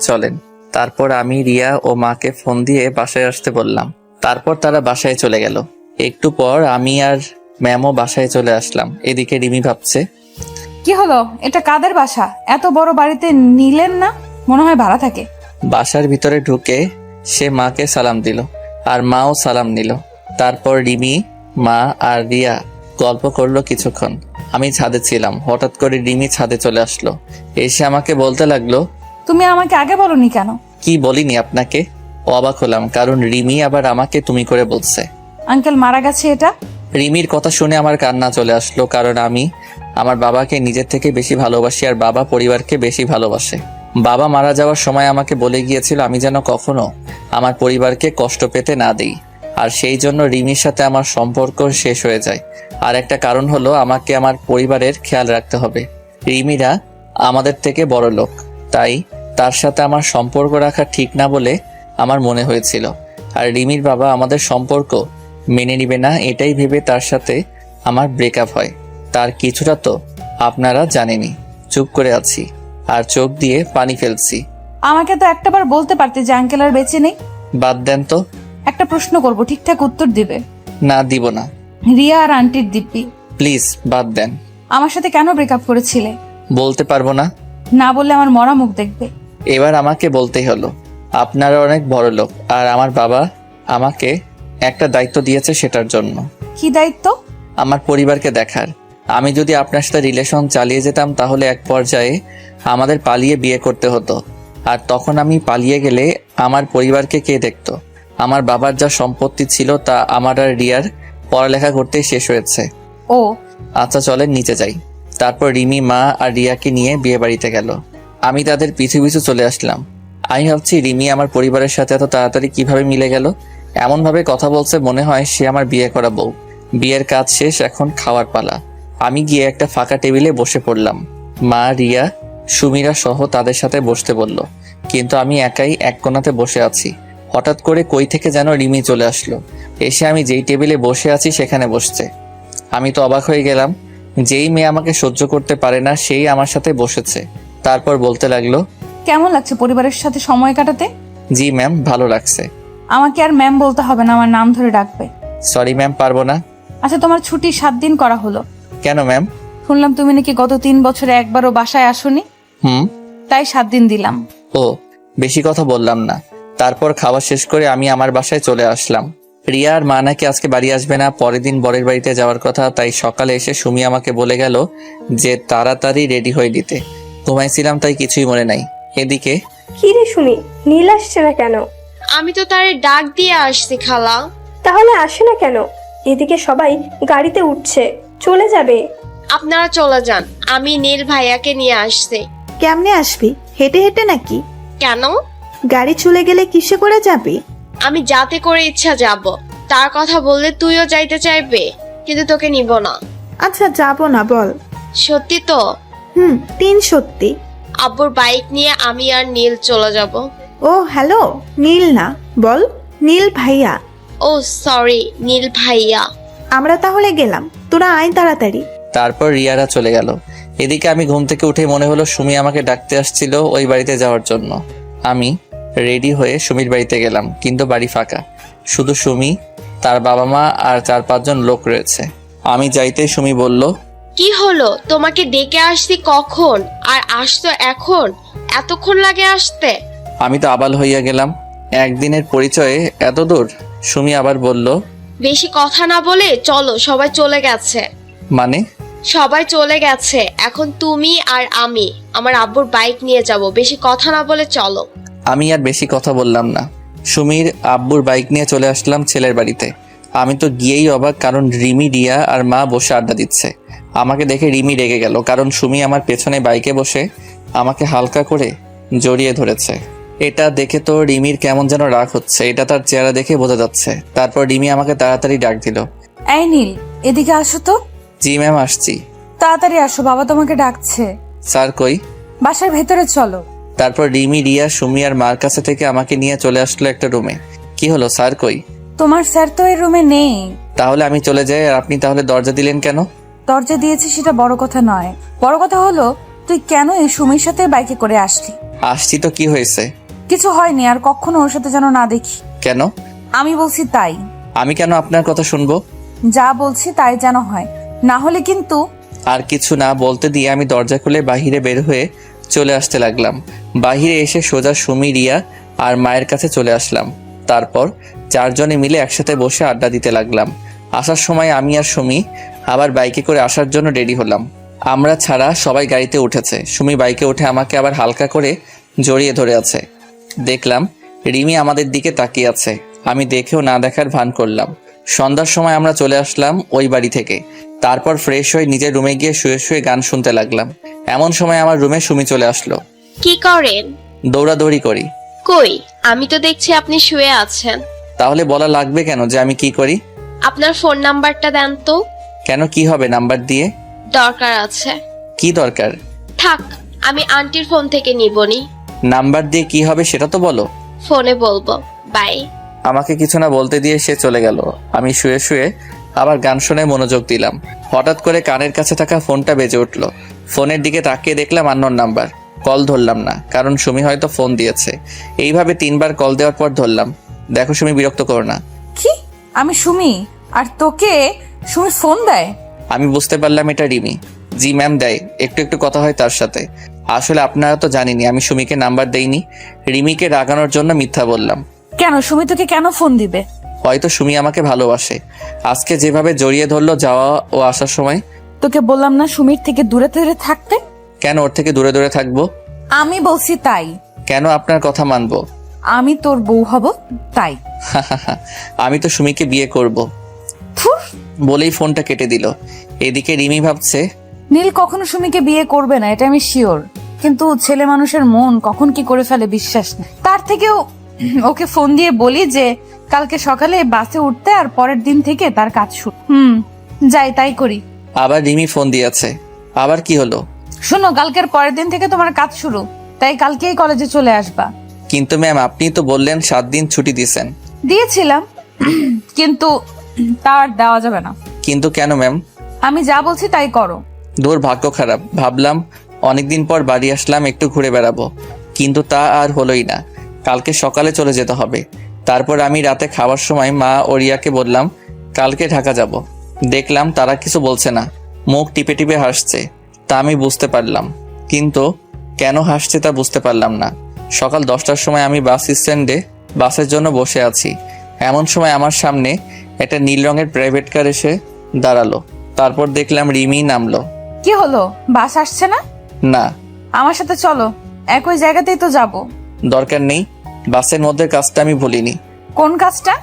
চলেন। তারপর আমি রিয়া ও মাকে ফোন দিয়ে বাসায় আসতে বললাম। তারপর তারা বাসায় চলে গেল। একটু পর আমি আর ম্যামও বাসায় চলে আসলাম। এদিকে রিমি ভাবছে, কি হলো, এটা কাদের বাসা? এত বড় বাড়িতে নিলেন না? মনে হয় ভাড়া থাকে। বাসার ভিতরে ঢুকে সে মাকে সালাম দিল, আর মাও সালাম নিল। তারপর রিমি, মা আর রিয়া গল্প করলো কিছুক্ষণ। আমি ছাদে ছিলাম। হঠাৎ করে রিমি ছাদে চলে আসলো। এসে আমাকে বলতে লাগলো, তুমি আমাকে আগে বলনি কেন? কি বলিনি আপনাকে? অবাক হলাম, কারণ রিমি আবার আমাকে তুমি করে বলছে। আঙ্কেল মারা গেছে এটা? রিমির কথা শুনে আমার কান্না চলে আসলো, কারণ আমি আমার বাবাকে নিজের থেকে বেশি ভালোবাসি, আর বাবা পরিবারকে বেশি ভালোবাসে। বাবা মারা যাওয়ার সময় আমাকে বলে গিয়েছিল আমি যেন কখনো আমার পরিবারকে কষ্ট পেতে না দিই। আর সেই জন্য রিমির সাথে আমার সম্পর্ক শেষ হয়ে যায়। আর একটা কারণ হলো আমাকে আমার পরিবারের খেয়াল রাখতে হবে। রিমিরা আমাদের থেকে বড় লোক, তাই তার সাথে আমার সম্পর্ক রাখা ঠিক না বলে আমার মনে হয়েছিল। আর রিমির বাবা আমাদের সম্পর্ক মেনে নিবে না, এটাই ভেবে তার সাথে আমার ব্রেকআপ হয়। তার কিছুটা তো আপনারা জানেনই। চুপ করে আছি আর চোখ দিয়ে পানি ফেলছি। আমাকে তো একটাবার বলতে পারতে যে আঙ্কেল আর বেঁচে নেই। বাদ দেন তো। একটা প্রশ্ন করব, ঠিকঠাক উত্তর দিবে। না, দিব না। রিয়া আর আন্টির দিব্যি। প্লিজ বাদ দেন। আমার সাথে কেন ব্রেকআপ করেছিলে? বলতে পারবো না। না বললে আমার মরা মুখ দেখবে। এবার আমাকে বলতেই হলো। আপনারা অনেক বড় লোক, আর আমার বাবা আমাকে একটা দায়িত্ব দিয়েছে সেটার জন্য। কি দায়িত্ব? আমার পরিবারকে দেখার। আমি যদি আপনার সাথে রিলেশন চালিয়ে যেতাম তাহলে এক পর্যায়ে আমাদের পালিয়ে বিয়ে করতে হতো। আর তখন আমি পালিয়ে গেলে আমার পরিবারকে কে দেখতো? আমার বাবার যা সম্পত্তি ছিল তা আমার আর রিয়ার পড়ালেখা করতেই শেষ হয়েছে। ও আচ্ছা চলেন নিচে যাই। তারপর রিমি, মা আর রিয়াকে নিয়ে বিয়ে বাড়িতে গেল। আমি তাদের পিছু পিছু চলে আসলাম। আমি ভাবছি রিমি আমার পরিবারের সাথে এত তাড়াতাড়ি কিভাবে মিলে গেল। এমনভাবে কথা বলছে মনে হয় সে আমার বিয়ে করা বউ। বিয়ের কাজ শেষ, এখন খাওয়ার পালা। আমি গিয়ে একটা ফাঁকা টেবিলে বসে পড়লাম। মা, রিয়া, সুমিরা সহ তাদের সাথে বসতে বলল, কিন্তু আমি একাই এক কোণাতে বসে আছি। হঠাৎ করে কই থেকে যেন রিমি চলে আসলো। এসে আমি যেই টেবিলে বসে আছি সেখানে বসছে। আমি তো অবাক হয়ে গেলাম। যেই মেয়ে আমাকে সহ্য করতে পারে না সেই আমার সাথে বসেছে। তারপর বলতে লাগলো, কেমন লাগছে পরিবারের সাথে সময় কাটাতে? জি ম্যাম, ভালো লাগছে। আমাকে আর ম্যাম বলতে হবে না, আমার নাম ধরে ডাকবে। সরি ম্যাম, পারবো না। আচ্ছা, তোমার ছুটি 7 দিন করা হলো। কেন ম্যাম? শুনলাম তুমি নাকি গত 3 বছরে একবারও বাসায় আসোনি, তাই 7 দিন দিলাম। ও, বেশি কথা বললাম না। তারপর খাওয়া শেষ করে আমি আমার বাসায় চলে আসলাম। রিয়া আর মা নাকি আজকে বাড়ি আসবে না, পরের দিন বরের বাড়িতে যাওয়ার কথা। তাই সকালে এসে সুমি আমাকে বলে গেল যে তাড়াতাড়ি রেডি হয়ে দিতে। ঘুমাইছিলাম তাই কিছুই মনে নাই। এদিকে কি রে সুমি, নীল আসছে না কেন? আমি তো তারে ডাক দিয়ে আসছি খালা। তাহলে আসে না কেন? এদিকে সবাই গাড়িতে উঠছে, চলে যাবে। আপনারা চলে যান, আমি নীল ভাইয়াকে নিয়ে আসছি। কেমনে আসবি? হেঁটে হেঁটে নাকি? কেন? গাড়ি চলে গেলে কিসে করে যাবি? আমি যাতে করে ইচ্ছা যাব। তার কথা বললে তুইও যাইতে চাইবে, কিন্তু তোকে নিব না। আচ্ছা, যাবো না বল। সত্যি তো? 3 সত্যি। আব্বুর বাইক নিয়ে আমি আর নীল চলে যাব। ও হ্যালো, নীল না, বল নীল ভাইয়া। ও সরি, নীল ভাইয়া। আমরা তাহলে গেলাম, তোরা আয় তাড়াতাড়ি। তারপর রিয়ারা চলে গেল। এদিকে আমি ঘুম থেকে উঠে মনে হলো সুমি আমাকে ডাকতে আসছিল ওই বাড়িতে যাওয়ার জন্য। আমি রেডি হয়ে সুমির বাড়িতে গেলাম, কিন্তু বাড়ি ফাঁকা। শুধু সুমি, তার বাবা মা আর 4-5 জন লোক রয়েছে। আমি যাইতে সুমি বলল, কি হলো? তোমাকে ডেকে আসছি কখন, আর আসতো এখন? এতক্ষণ লাগে আসতে? আমি তো আবাল হইয়া গেলাম, একদিনের পরিচয়ে এত দূর। সুমি আবার বলল, বেশি কথা না বলে চলো, সবাই চলে গেছে। মানে? সবাই চলে গেছে, এখন তুমি আর আমি আমার আব্বুর বাইক নিয়ে যাব। বেশি কথা না বলে চলো। আমি আর বেশি কথা বললাম না। সুমির আব্বুর বাইক নিয়ে চলে আসলাম ছেলের বাড়িতে। আমি তো গিয়েই অবাক, কারণ রিমি, রিয়া আর মা বসে আড্ডা দিচ্ছে। আমাকে দেখে রিমি রেগে গেল, কারণ সুমি আমার পেছনে বাইকে বসে আমাকে হালকা করে জড়িয়ে ধরেছে। এটা দেখে তো রিমির কেমন যেন রাগ হচ্ছে, এটা তার চেহারা দেখে বোঝা যাচ্ছে। তারপর রিমি আমাকে তাড়াতাড়ি ডাক দিল, এই নীল, এদিকে আসো তো। জি ম্যাম, আসছি। তাড়াতাড়ি আসো, বাবা তোমাকে ডাকছে। স্যার কই? বাসার ভেতরে চলো। তারপর রিমি, রিয়া, সুমি আর মার কাছে থেকে আমাকে নিয়ে চলে আসলো একটা রুমে। কি হলো, স্যার কই? তোমার স্যার তো এই রুমে নেই। তাহলে আমি চলে যাই, আর আপনি তাহলে দরজা দিলেন কেন? দরজা দিয়েছি সেটা বড় কথা নয়, বড় কথা হলো তুই কেন এই সুমির সাথে বাইকে করে আসলি? আসছি তো, কি হয়েছে? কিছু হয়নি, আর কখনো ওর সাথে যেন না দেখি। কেন? আমি বলছি তাই। আমি কেন আপনার কথা শুনবো? যা বলছি তাই যেন হয়, না হলে কিন্তু। আর কিছু না বলতে দিয়ে আমি দরজা খুলে বাহিরে বের হয়ে চলে আসতে লাগলাম। বাহিরে এসে সোজা সুমি, রিয়া আর মায়ের কাছে চলে আসলাম। তারপর 4 জনে মিলে একসাথে বসে আড্ডা দিতে লাগলাম। আসার সময় আমি আর সুমি আবার বাইকে করে আসার জন্য রেডি হলাম। আমরা ছাড়া সবাই গাড়িতে উঠেছে। সুমি বাইকে উঠে আমাকে আবার হালকা করে জড়িয়ে ধরে আছে। দেখলাম রিমি আমাদের দিকে তাকিয়ে আছে। আমি দেখেও না দেখার ভান করলাম। সন্ধ্যার সময় আমরা চলে আসলাম ওই বাড়ি থেকে। তারপর ফ্রেশ হয়ে নিজের রুমে গিয়ে শুয়ে শুয়ে গান শুনতে লাগলাম। এমন সময় আমার রুমে সুমি চলে আসলো। কি করেন? দৌড়াদৌড়ি করি। কই, আমি তো দেখছি আপনি শুয়ে আছেন। তাহলে বলা লাগবে কেন যে আমি কি করি? আপনার ফোন নাম্বারটা দেন তো। কেন, কি হবে নাম্বার দিয়ে? দরকার আছে। কি দরকার? থাক, আমি আন্টির ফোন থেকে নিবনি। নাম্বার দিয়ে কি হবে সেটা তো বলো। ফোনে বলবো, বাই। আমাকে কিছু না বলতে দিয়ে সে চলে গেল। আমি শুয়ে শুয়ে আবার গান শুনে মনোযোগ দিলাম। হঠাৎ করে কানের কাছে থাকা ফোনটা বেজে উঠলো। ফোনের দিকে তাকিয়ে দেখলাম আননোন নাম্বার। কল ধরলাম না, কারণ সুমি হয়তো ফোন দিয়েছে। এইভাবে 3 বার কল দেওয়ার পর ধরলাম। দেখো সুমি, বিরক্ত করো না। কি? আমি সুমি, আর তোকে সুমি ফোন দেয়? আমি বুঝতে পারলাম এটা রিমি। জি ম্যাম, দেয়, একটু একটু কথা হয় তার সাথে। আসলে আপনারা তো জানেনই আমি সুমিকে নাম্বার দেইনি। রিমিকে রাগানোর জন্য মিথ্যা বললাম। কেন, সুমি তোকে কেন ফোন দিবে? হয়তো সুমি আমাকে ভালোবাসে। আজকে যেভাবে জড়িয়ে ধরলো যাওয়া ও আসার সময়। তোকে বললাম না সুমির থেকে দূরে দূরে থাকতে? কেন ওর থেকে দূরে দূরে থাকবো? আমি বলছি তাই। কেন আপনার কথা মানবো? আমি তোর বউ হব তাই। আমি তো সুমিকে বিয়ে করব বলেই ফোনটা কেটে দিল। এদিকে রিমি ভাবছে, নীল কখনো সুমিকে বিয়ে করবে না, এটা আমি শিওর। কিন্তু ছেলে মানুষের মন কখন কি করে ফেলে বিশ্বাস নেই। তার থেকেও ওকে ফোন দিয়ে বলি যে কালকে সকালে বাসে উঠতে, আর পরের দিন থেকে তার কাজ শুরু। যাই তাই করি। আবার রিমি ফোন দিয়েছে। আবার কি হলো? শোনো, কালকের পরের দিন থেকে তোমার কাজ শুরু, তাই কালকেই কলেজে চলে আসবা। কিন্তু ম্যাম, আপনি তো বললেন 7 দিন ছুটি দিয়েছেন। দিয়েছিলাম, কিন্তু তার দেওয়া যাবে না। কিন্তু কেন ম্যাম? আমি যা বলছি তাই করো। দূর, ভাগ্য খারাপ। ভাবলাম অনেকদিন পর বাড়ি আসলাম, একটু ঘুরে বেড়াবো, কিন্তু তা আর হলোই না। কালকে সকালে চলে যেতে হবে। তারপর আমি রাতে খাওয়ার সময় মা ও রিয়াকে বললাম কালকে ঢাকা যাব। দেখলাম তারা কিছু বলছে না, মুখ টিপে টিপে হাসছে। তা আমি বুঝতে পারলাম, কিন্তু কেন হাসছে তা বুঝতে পারলাম না। সকাল 10টার সময় আমি বাস স্ট্যান্ডে বাসের জন্য বসে আছি। এমন সময় আমার সামনে একটা নীল রঙের প্রাইভেট কার এসে দাঁড়ালো। তারপর দেখলাম রিমি নামলো। কি হলো, বাস আসছে না? না, আমার সাথে চলো, একই জায়গাতেই তো যাব। দরকার নেই, বাসের মধ্যে কাজটা আমি ভুলিনি। কোন কাজটা?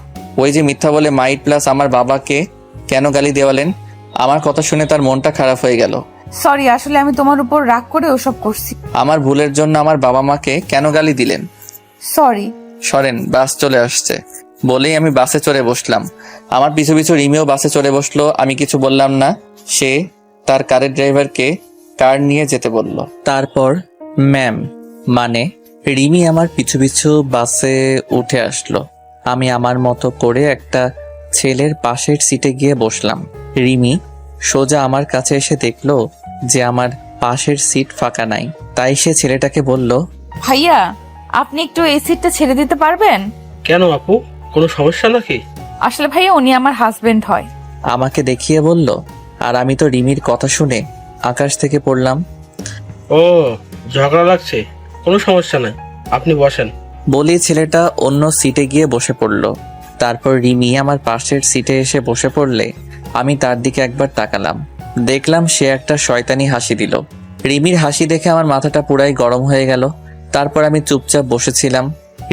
ওই যে মিথ্যা বলে মাইট প্লাস আমার বাবাকে কেন গালি দেওয়ালেন। আমার কথা শুনে তার মনটা খারাপ হয়ে গেল। সরি, আসলে আমি তোমার উপর রাগ করে ওসব করছি। আমার ভুলের জন্য আমার বাবা মাকে কেন গালি দিলেন? সরি। সরেন, বাস চলে আসছে বলেই আমি বাসে চড়ে বসলাম। আমার পিছু পিছু রিমিও বাসে চড়ে বসলো। আমি কিছু বললাম না। সে তার কারের ড্রাইভারকে কার নিয়ে যেতে বলল। তারপর ম্যাম মানে রিমি আমার পিছু পিছু বাসে উঠে আসলো। আমি আমার মতো করে একটা ছেলের পাশের সিটে গিয়ে বসলাম। রিমি সোজা আমার কাছে এসে দেখলো যে আমার পাশের সিট ফাঁকা নাই। তাই সে ছেলেটাকে বলল, ভাইয়া, আপনি একটু এই সিটটা ছেড়ে দিতে পারবেন? কেন আপু, কোনো সমস্যা নাকি? আসলে ভাইয়া, উনি আমার হাজবেন্ড হয়। আমাকে দেখিয়ে বলল। আর আমি তো রিমির কথা শুনে আকাশ থেকে পড়লাম। ও, ঝগড়া লাগছে? কোনো সমস্যা নাই, আপনি বসেন। বলি ছেলেটা অন্য সিটে গিয়ে বসে পড়ল। তারপর রিমি আমার পাশের সিটে এসে বসে পড়লে আমি তার দিকে একবার তাকালাম। দেখলাম সে একটা শয়তানি হাসি দিল। রিমির হাসি দেখে আমার মাথাটা পুরাই গরম হয়ে গেল। তারপর আমি চুপচাপ বসেছিলাম।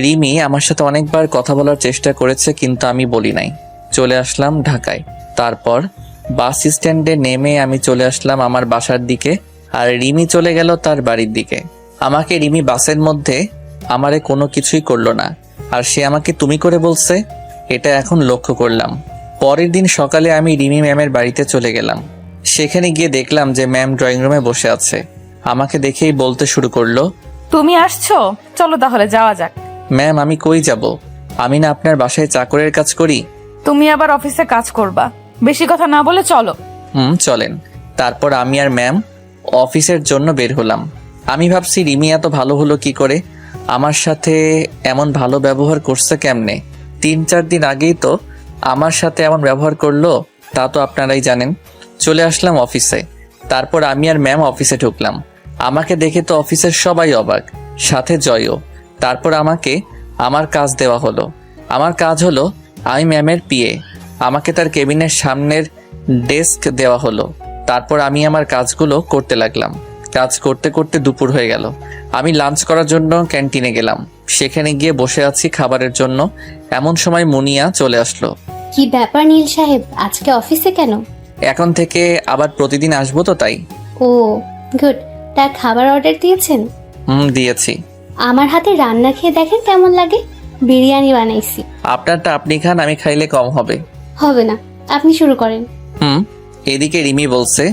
রিমি আমার সাথে অনেকবার কথা বলার চেষ্টা করেছে, কিন্তু আমি বলি নাই। চলে আসলাম ঢাকায়। তারপর বাস স্ট্যান্ডে নেমে আমি চলে আসলাম আমার বাসার দিকে, আর রিমি চলে গেল তার বাড়ির দিকে। আমাকে রিমি বাসের মধ্যে আমারে কোনো কিছুই করলো না, আর সে আমাকে তুমি করে বলছে, এটা এখন লক্ষ্য করলাম। পরের দিন সকালে আমি রিমি ম্যামের বাড়িতে চলে গেলাম। সেখানে গিয়ে দেখলাম যে ম্যাম ড্রয়িং রুমে বসে আছে। আমাকে দেখেই বলতে শুরু করলো, তুমি আসছো, চলো তাহলে যাওয়া যাক। ম্যাম আমি কই যাব? আমি না আপনার বাসায় চাকরের কাজ করি। তুমি আবার অফিসে কাজ করবা, বেশি কথা না বলে চলো। চলেন। তারপর আমি আর ম্যাম অফিসের জন্য বের হলাম। আমি ভাবছি রিমি এত ভালো হলো কি করে, আমার সাথে এমন ভালো ব্যবহার করছে কেমনে? 3-4 দিন আগেই তো আমার সাথে এমন ব্যবহার করলো, তা তো আপনারাই জানেন। চলে আসলাম অফিসে। তারপর আমি আর ম্যাম অফিসে ঢুকলাম। আমাকে দেখে তো অফিসের সবাই অবাক, সাথে জয়ও। তারপর আমাকে আমার কাজ দেওয়া হলো। আমার কাজ হলো আমি ম্যামের পিএ। আমাকে তার কেবিনের সামনের ডেস্ক দেওয়া হলো। তারপর আমি আমার কাজগুলো করতে লাগলাম। কাজ করতে করতে দুপুর হয়ে গেল। আমি লাঞ্চ করার জন্য ক্যান্টিনে গেলাম। সেখানে গিয়ে বসে আছি খাবারের জন্য। এমন সময় মুনিয়া চলে আসলো। কি ব্যাপার নীল সাহেব, আজকে অফিসে কেন? এখন থেকে আবার প্রতিদিন আসবো তো, তাই। ও গুড। তা খাবার অর্ডার দিয়েছেন? দিয়েছি। আমার হাতে রান্না খেয়ে দেখেন কেমন লাগে। বিরিয়ানি বানাইছি। আপনারটা আপনি খান, আমি খাইলে কম হবে। হবে না, আপনি শুরু করেন। এদিকে রিমি বলছে,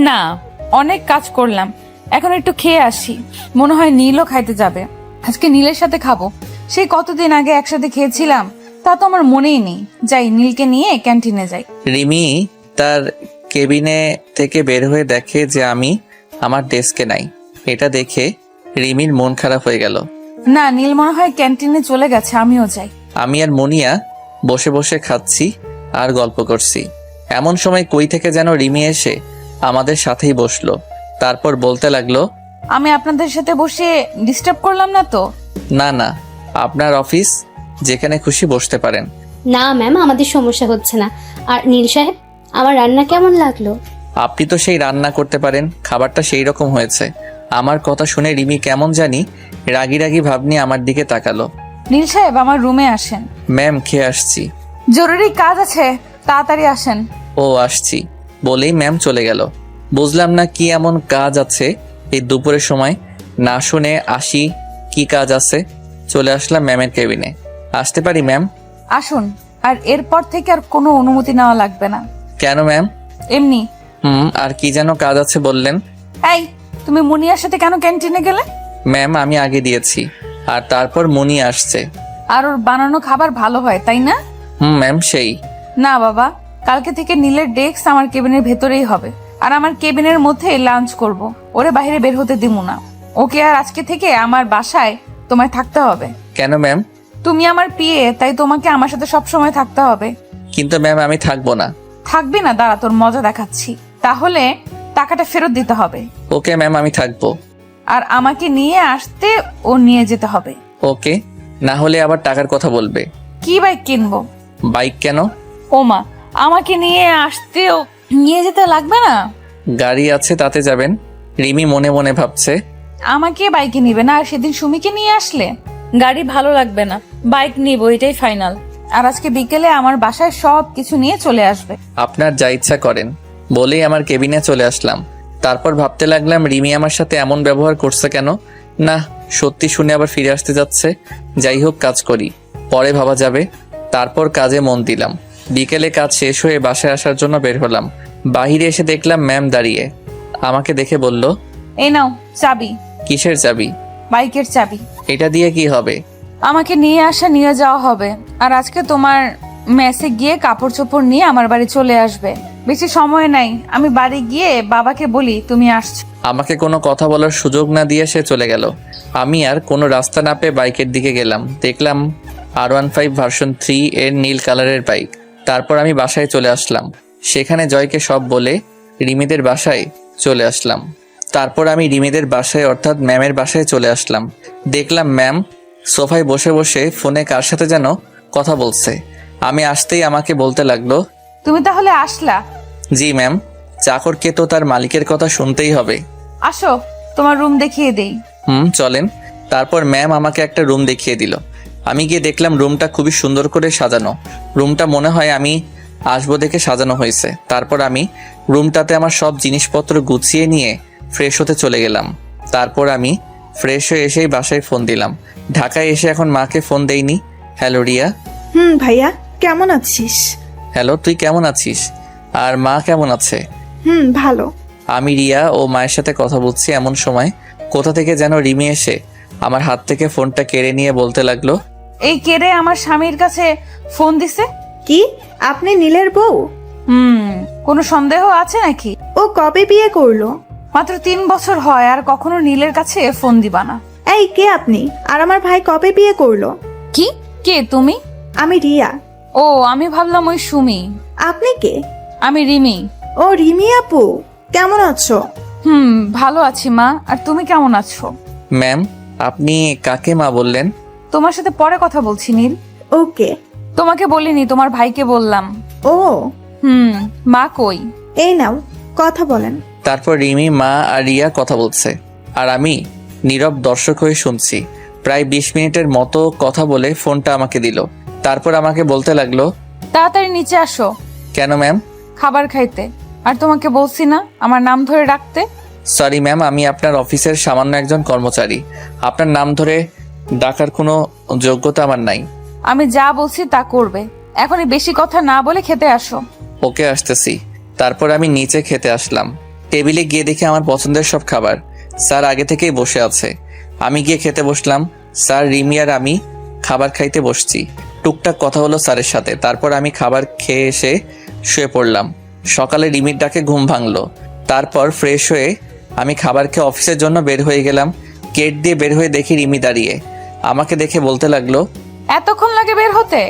না, অনেক কাজ করলাম, এখন একটু খেয়ে আসি। মনে হয় নীলও খাইতে যাবে। আজকে নীলের সাথে খাবো। সেই কতদিন আগে একসাথে খেয়েছিলাম, তা তো আমার মনেই নেই। যাই, নীলকে নিয়ে ক্যান্টিনে যাই। রিমি তার কেবিনে থেকে বের হয়ে দেখে যে আমি আমার ডেস্কে নাই। এটা দেখে রিমির মন খারাপ হয়ে গেল। না, নীল মনে হয় ক্যান্টিনে চলে গেছে, আমিও যাই। আমি আর মুনিয়া বসে বসে খাচ্ছি আর গল্প করছি। এমন সময় কই থেকে যেন রিমি এসে আমাদের সাথেই বসলো। তারপর বলতে লাগলো, আমি আপনাদের সাথে বসে ডিস্টার্ব করলাম না তো? না না, আপনার অফিস, যেখানে খুশি বসতে পারেন। না ম্যাম, আমাদের সমস্যা হচ্ছে না। আর নীল সাহেব, আমার রান্না কেমন লাগলো? আপনি তো সেই রান্না করতে পারেন, খাবারটা সেই রকম হয়েছে। আমার কথা শুনে রিমি কেমন জানি রাগি রাগি ভাব নিয়ে আমার দিকে তাকালো। নীল সাহেব, আমার রুমে আসেন। ম্যাম, খেয়ে আসছি। জরুরি কাজ আছে, তাড়াতাড়ি আসেন। ও, আসছি বলেই ম্যাম চলে গেল। বুঝলাম না কি এমন কাজ আছে এই দুপুরের সময়। না শুনে আসি কি কাজ আছে। চলে আসলাম ম্যামের কেবিনে। আসতে পারি ম্যাম? আসুন। আর এরপর থেকে আর কোনো অনুমতি নেওয়া লাগবে না। কেন ম্যাম? এমনি। আর কি যেন কাজ আছে বললেন। এই, তুমি মুনিয়ার সাথে কেন ক্যান্টিনে গেলে? ম্যাম, আমি আগে দিয়েছি, আর তারপর মুনি আসছে। আর ওর বানানো খাবার ভালো হয়, তাই না? ম্যাম, সেই। না বাবা, কালকে থেকে নীলের ডেস্ক আমার কেবিনের ভেতরেই হবে, আর আমার কেবিনের মধ্যে লাঞ্চ করব। ওরে বাইরে বের হতে দিব না। ওকে, আর আজকে থেকে আমার বাসায় তোমায় থাকতে হবে। কেন ম্যাম? তুমি আমার পিএ, তাই তোমাকে আমার সাথে সব সময় থাকতে হবে। কিন্তু ম্যাম আমি থাকবো না। থাকবি না? দাঁড়া, তোর মজা দেখাচ্ছি। তাহলে টাকাটা ফেরত দিতে হবে, ওকে ম্যাম, আমি থাকবো। আর আমাকে নিয়ে আসতে ও নিয়ে যেতে হবে। ওকে, না হলে আবার টাকার কথা বলবে। কি বাইক কিনবো? বাইক কেন? ওমা, আমাকে নিয়ে আসতেও নিয়ে যেতে লাগবে না? গাড়ি আছে, তাতে যাবেন। রিমি মনে মনে ভাবছে। আমাকে বাইকে নিবে না, আর সেদিন সুমিকে নিয়ে আসলে গাড়ি ভালো লাগবে না, বাইক নিব, এটাই ফাইনাল। আর আজকে বিকেলে আমার বাসায় সব কিছু নিয়ে চলে আসবে। আপনার যা ইচ্ছা করেন বলেই আমার কেবিনে চলে আসলাম। তারপর ভাবতে লাগলাম রিমি আমার সাথে এমন ব্যবহার করছে কেন। না, সত্যি শুনে আবার ফিরে আসতে যাচ্ছে। যাই হোক, কাজ করি, পরে ভাবা যাবে। তারপর কাজে মন দিলাম। বিকেলে কাজ শেষ হয়ে বাসায় আসার জন্য বের হলাম। বাহিরে এসে দেখলাম ম্যাম দাঁড়িয়ে। আমাকে দেখে বলল, এই নাও চাবি। কিসের চাবি? বাইকের চাবি। এটা দিয়ে কি হবে? আমাকে নিয়ে আসা নিয়ে যাওয়া হবে। আর আজকে তোমার মেসে গিয়ে কাপড় চোপড় নিয়ে আমার বাড়ি চলে আসবে। বেশি সময় নাই, আমি বাড়ি গিয়ে বাবাকে বলি তুমি আসছো। আমাকে কোনো কথা বলার সুযোগ না দিয়ে সে চলে গেল। আমি আর কোনো রাস্তা না পেয়ে বাইকের দিকে গেলাম। দেখলাম R15 ভার্সন 3 এর নীল কালারের বাইক। তারপর আমি বাসায় চলে আসলাম। সেখানে জয়কে সব বলে রিমিদের বাসায় চলে আসলাম। তারপর আমি রিমিদের বাসায় অর্থাৎ ম্যামের বাসায় চলে আসলাম। দেখলাম ম্যাম সোফায় বসে বসে ফোনে কার সাথে যেন কথা বলছে। আমি আসতেই আমাকে বলতে লাগলো, তুমি তাহলে আসলা? জি ম্যাম, চাকরকে তো তার মালিকের কথা শুনতেই হবে। আসো, তোমার রুম দেখিয়ে দেই। চলেন। তারপর ম্যাম আমাকে একটা রুম দেখিয়ে দিল। আমি গিয়ে দেখলাম রুমটা খুবই সুন্দর করে সাজানো। রুমটা মনে হয় আমি আসবো দেখে সাজানো হয়েছে। তারপর আমি রুমটাতে আমার সব জিনিসপত্র গুছিয়ে নিয়ে ফ্রেশ হতে চলে গেলাম। তারপর আমি ফ্রেশ হয়ে এসেই বাসায় ফোন দিলাম। ঢাকায় এসে এখন মাকে ফোন দেইনি। হ্যালো রিয়া। ভাইয়া, কেমন আছিস? হ্যালো, তুই কেমন আছিস? আর মা কেমন আছে? ভালো। আমি রিয়া ও মায়ের সাথে কথা বলছি, এমন সময় কোথা থেকে যেন রিমি এসে আমার হাত থেকে ফোনটা কেড়ে নিয়ে বলতে লাগলো, এই কেড়ে আমার স্বামীর কাছে ফোন দিছে? কি আপনি নীলের বউ? কোনো সন্দেহ আছে নাকি? ও কবে বিয়ে করলো? মাত্র 3 বছর হয়, আর কখনো নীলের কাছে ফোন দিবা না। এই কে আপনি? আর আমার ভাই কবে বিয়ে করলো? কি? কে তুমি? আমি রিয়া। ও, আমি ভাবলাম ওই সুমি। আপনি কে? আমি রিমি। ও রিমি আপু, কেমন আছো? ভালো আছি মা, আর তুমি কেমন আছো? ম্যাম আপনি কাকে মা বললেন? তোমার সাথে পরে কথা বলছি নীল। ওকে। তোমাকে বলিনি, তোমার ভাইকে বললাম। ও মা কই? এই নাও, কথা বলেন। তারপর রিমি, মা আর রিয়া কথা বলছে, আর আমি নীরব দর্শক হয়ে শুনছি। প্রায় 20 মিনিটের মতো কথা বলে ফোনটা আমাকে দিল। তারপর আমাকে বলতে লাগলো, তাড়াতাড়ি নিচে আসো। কেন ম্যাম? খাবার খাইতে। আর তোমাকে বলছি না আমার নাম ধরে ডাকতে? সরি ম্যাম, আমি আপনার অফিসের সামান্য একজন কর্মচারী। আপনার নাম ধরে ডাকার কোনো যোগ্যতা আমার নাই। আমি যা বলছি তা করবে। এখনই বেশি কথা না বলে খেতে আসো। ওকে, আসতেছি। তারপর আমি নিচে খেতে আসলাম। টেবিলে গিয়ে দেখি আমার পছন্দের সব খাবার। স্যার আগে থেকেই বসে আছে। আমি গিয়ে খেতে বসলাম। স্যার, রিমি আর আমি খাবার খাইতে বসছি। টুকটাক কথা হলো স্যারের সাথে। তারপর আমি খাবার খেয়ে এসে শুয়ে পড়লাম। সকালে রিমির ডাকে ঘুম ভাঙলো। তারপর ফ্রেশ হয়ে আমি খাবার খেয়ে অফিসের জন্য বের হয়ে গেলাম। গেট দিয়ে বের হয়ে দেখি রিমি দাঁড়িয়ে। আমাকে দেখে বলতে লাগলো, এতক্ষণ লাগে বের হতে?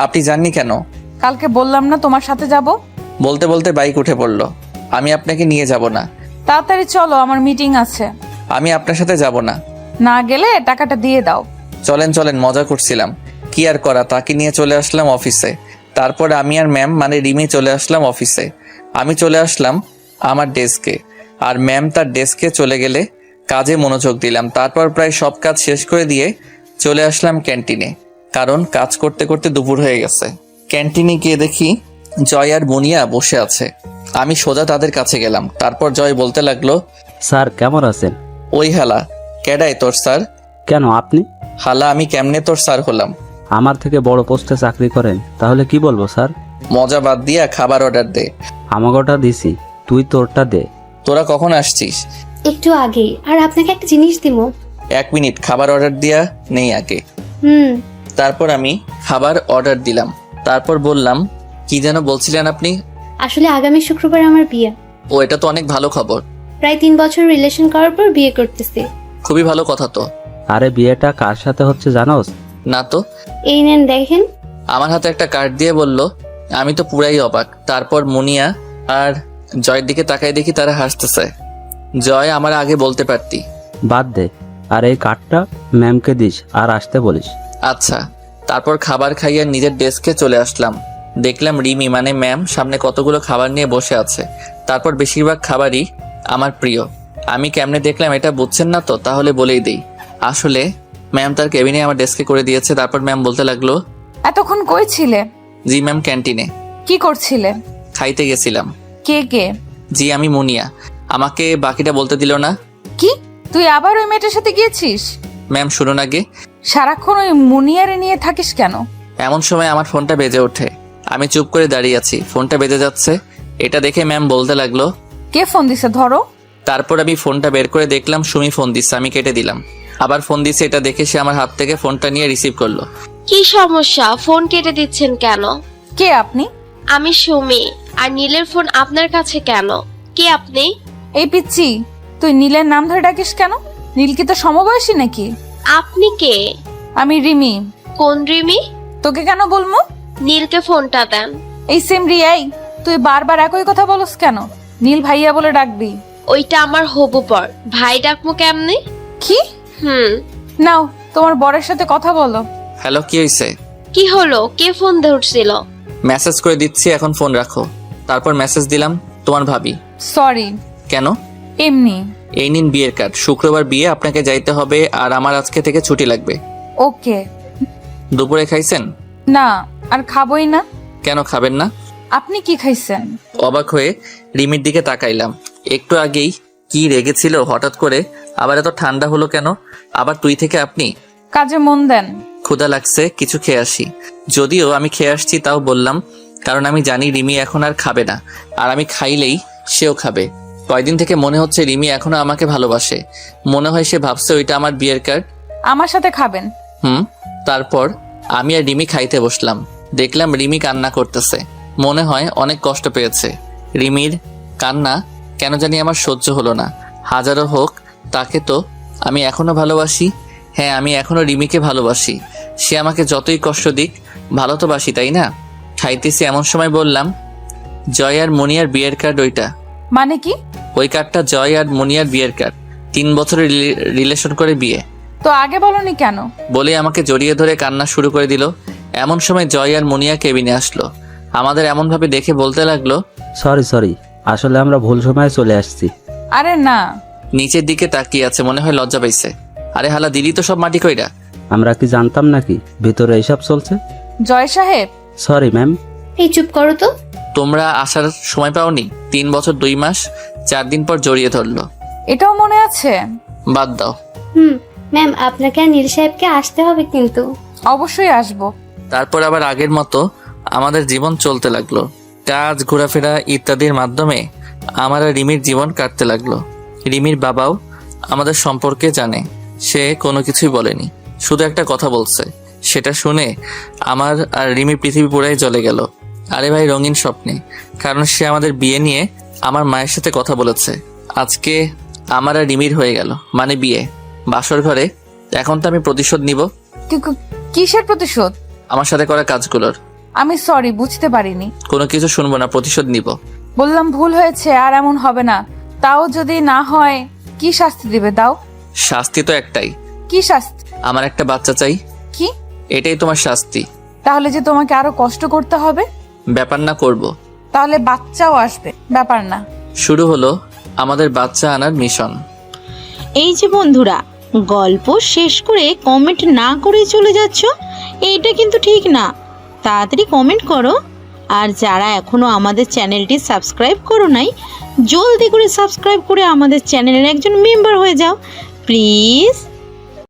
আপনি জাননি কেন? কালকে বললাম না তোমার সাথে যাব? বলতে বলতে বাইক উঠে পড়লো। আমি আপনাকে নিয়ে যাব না। তাড়াতাড়ি চলো, আমার মিটিং আছে। আমি আপনার সাথে যাব না। না গেলে টাকাটা দিয়ে দাও। চলেন চলেন, মজা করছিলাম। কি আর করা, তাকে নিয়ে চলে আসলাম অফিসে। তারপর আমি আর ম্যাম মানে রিমি চলে আসলাম অফিসে। আমি চলে আসলাম আমার ডেস্কে, আর ম্যাম তার ডেস্কে চলে গেলে কাজে মনোযোগ দিলাম। তারপর প্রায় সব কাজ শেষ করে দিয়ে চলে আসলাম ক্যান্টিনে, কারণ কাজ করতে করতে দুপুর হয়ে গেছে। ক্যান্টিনে গিয়ে দেখি জয় আর মুনিয়া বসে আছে। আমি সোজা তাদের কাছে গেলাম। তারপর জয় বলতে লাগলো, স্যার কেমন আছেন? ওই হালা, কেডাই তোর স্যার? কেন আপনি? হালা, আমি কেমনে তোর স্যার হলাম? আমার থেকে বড় পোস্টে চাকরি করেন, তাহলে কি বলবো স্যার? মজা বাদ দিয়া খাবার অর্ডার দে। আমাকে ওটা দিছি, তুই তোরটা দে। তোরা কখন আসছিস? একটু আগে। আর আপনাকে একটা জিনিস দিব। 1 মিনিট, খাবার অর্ডার দিয়া নেই আগে। তারপর আমি খাবার অর্ডার দিলাম। তারপর বললাম, কি যেন বলছিলেন আপনি? আসলে আগামী শুক্রবার আমার বিয়ে। ও, এটা তো অনেক ভালো খবর। প্রায় 3 বছর রিলেশন করার পর বিয়ে করতেছি। খুবই ভালো কথা তো। আরে বিয়েটা কার সাথে হচ্ছে জানোস? না তো। এই নেন দেখেন। আমার হাতে একটা কার্ড দিয়ে বলল। আমি তো পুরাই অবাক। তারপর মুনিয়া আর জয়ের দিকে তাকাই দেখি তারা হাসতেছে। জয়, আমার আগে বলতে পারতি। বাদ দে, আর এই কার্ডটা ম্যামকে দিস আর আসতে বলিস। আচ্ছা। তারপর খাবার খাইয়ে নিজের ডেস্কে চলে আসলাম। দেখলাম রিমি মানে ম্যাম সামনে কতগুলো খাবার নিয়ে বসে আছে। তারপর বেশিরভাগ খাবারই আমার প্রিয়। আমি কেমনে দেখলাম এটা বুঝছেন না তো? তাহলে বলেই দেই। আসলে ম্যাম তার কেবিনে আমার ডেস্কে করে দিয়েছে। তারপর ম্যাম বলতে লাগলো, এতক্ষণ কই ছিলে? জি ম্যাম, ক্যান্টিনে। কি করছিলে? খাইতে গেছিলাম। কে কে? জি আমি মুনিয়া। আমাকে বাকিটা বলতে দিল না। কি, তুই আবার ওই মেয়েটার সাথে গিয়েছিস? ম্যাম শুনুন আগে। সারাক্ষণ ওই মুনিয়ারে নিয়ে থাকিস কেন? এমন সময় আমার ফোনটা বেজে ওঠে। আমি চুপ করে দাঁড়িয়ে আছি, ফোনটা বেজে যাচ্ছে। এটা দেখে ম্যাম বলতে লাগলো, কে ফোন দিছে ধরো। তারপর আমি ফোনটা বের করে দেখলাম সুমি ফোন দিচ্ছে। আমি কেটে দিলাম। আবার ফোন দিচ্ছে। এটা দেখে সে আমার হাত থেকে ফোনটা নিয়ে রিসিভ করলো। কি সমস্যা? ফোন কেটে দিচ্ছেন কেন? কে আপনি? আমি সুমি। আর নীলের ফোন আপনার কাছে কেন? কে আপনি? এই পিচ্ছি, তুই নীলের নাম ধরে ডাকিস কেন? নীল কি তো সমবয়সী নাকি? আপনি কে? আমি রিমি। কোন রিমি? তোকে কেন বলবো? নীলকে ফোনটা দেন। এই সেম রিয়াই, তুই বারবার একই কথা বলস কেন? নীল ভাইয়া বলে ডাকবি। ওইটা আমার হবু পর। ভাই ডাকমু কেমনে? কি? নাও তোমার বরের সাথে কথা বলো। হ্যালো, কি হয়েছে? কি হলো? কে ফোন ধরছিল? মেসেজ করে দিচ্ছি, এখন ফোন রাখো। তারপর মেসেজ দিলাম, তোমার ভাবি। সরি। কেন? এমনি। এই নিন বিয়ের কার্ড। শুক্রবার বিয়ে, আপনাকে যাইতে হবে। আর আমার আজকে থেকে ছুটি লাগবে। ওকে। দুপুরে খাইছেন? না, আর খাবোই না। কেন খাবেন না? আপনি কি খাইছেন? অবাক হয়ে রিমির দিকে তাকাইলাম। একটু আগেই কি রেগেছিল, হঠাৎ করে আবার এত ঠান্ডা হলো কেন? আবার তুই থেকে আপনি। কাজে মন দেন। ক্ষুধা লাগছে, কিছু খেয়ে আসি। যদিও আমি খেয়ে আসছি তাও বললাম, কারণ আমি জানি রিমি এখন আর খাবে না। আর আমি খাইলেই সেও খাবে। কয়দিন থেকে মনে হচ্ছে রিমি এখনো আমাকে ভালোবাসে। মনে হয় সে ভাবছে ওইটা আমার বিয়ের কার্ড। আমার সাথে খাবেন? তারপর আমি আর রিমি খাইতে বসলাম। দেখলাম রিমি কান্না করতেছে। মনে হয় অনেক কষ্ট পেয়েছে। রিমির কান্না কেন জানি আমার সহ্য হলো না। হাজারো হোক, তাকে তো আমি এখনো ভালোবাসি। হ্যাঁ, আমি এখনো রিমিকে ভালোবাসি। সে আমাকে যতই কষ্ট দিক, ভালো তো বাসি, তাই না? খাইতেছি এমন সময় বললাম, জয় আর মনিয়ার বিয়ের কার্ড ওইটা। মানে কি? ওই কার্ডটা জয় আর মনিয়ার বিয়ের কার্ড। 3 বছরের রিলেশন করে বিয়ে। তো আগে বলনি কেন? বলে আমাকে জড়িয়ে ধরে কান্না শুরু করে দিল। এমন সময় জয় আর মনিয়া কেবিনে আসলো। আমাদের এমন ভাবে দেখে বলতে লাগলো, সরি, আসলে আমরা ভুল সময়ে চলে আসছি। আরে না। নিচের দিকে তাকিয়ে আছে, মনে হয় লজ্জা পাইছে। আরে হালা, দিদি তো সব মাটি কইরা। আমরা কি জানতাম নাকি ভিতরে এইসব চলছে? জয় সাহেব। Sorry ma'am. এই চুপ করো তো। তোমরা আসার সময় পাওনি? 3 বছর 2 মাস 4 দিন পর জড়িয়ে ধরলো। এটাও মনে আছে? বাদ দাও। ম্যাম, আপনাকে আর নীল সাহেবকে আসতে হবে কিন্তু। অবশ্যই আসবো। তারপর আবার আগের মতো আমাদের জীবন চলতে লাগলো। কাজ, ঘোরাফেরা ইত্যাদির মাধ্যমে আমার আর রিমির জীবন কাটতে লাগলো। রিমির বাবাও আমাদের সম্পর্কে জানে। সে কোনো কিছুই বলেনি, শুধু একটা কথা বলছে। সেটা শুনে আমার আর রিমির পৃথিবী পুরাই জ্বলে গেল। আরে ভাই, রঙিন স্বপ্নে। কারণ সে আমাদের বিয়ে নিয়ে আমার মায়ের সাথে কথা বলেছে। আজকে আমার আর রিমির হয়ে গেল, মানে বিয়ে, বাসর ঘরে। এখন তো আমি প্রতিশোধ নিব। কিসের প্রতিশোধ? আমার সাথে করা কাজগুলোর। আমি সরি, বুঝতে পারিনি। কোনো কিছু শুনবো না, প্রতিশোধ নিব। বললাম ভুল হয়েছে, আর এমন হবে না। তাও যদি না হয়, কি শাস্তি দিবে দাও? শাস্তি তো একটাই। কি শাস্তি? আমার একটা বাচ্চা চাই। কি? এটাই তোমার শাস্তি। তাহলে যে তোমাকে আরো কষ্ট করতে হবে? ব্যাপার না, করব। তাহলে বাচ্চাও আসবে, ব্যাপার না। শুরু হলো আমাদের বাচ্চা আনার মিশন। এই যে বন্ধুরা, গল্প শেষ করে কমেন্ট না করে চলে যাচ্ছ, এইটা কিন্তু ঠিক না। তাড়াতাড়ি কমেন্ট করো। আর যারা এখনো আমাদের চ্যানেলটি সাবস্ক্রাইব করো নাই, জলদি করে সাবস্ক্রাইব করে আমাদের চ্যানেলের একজন মেম্বার হয়ে যাও প্লিজ।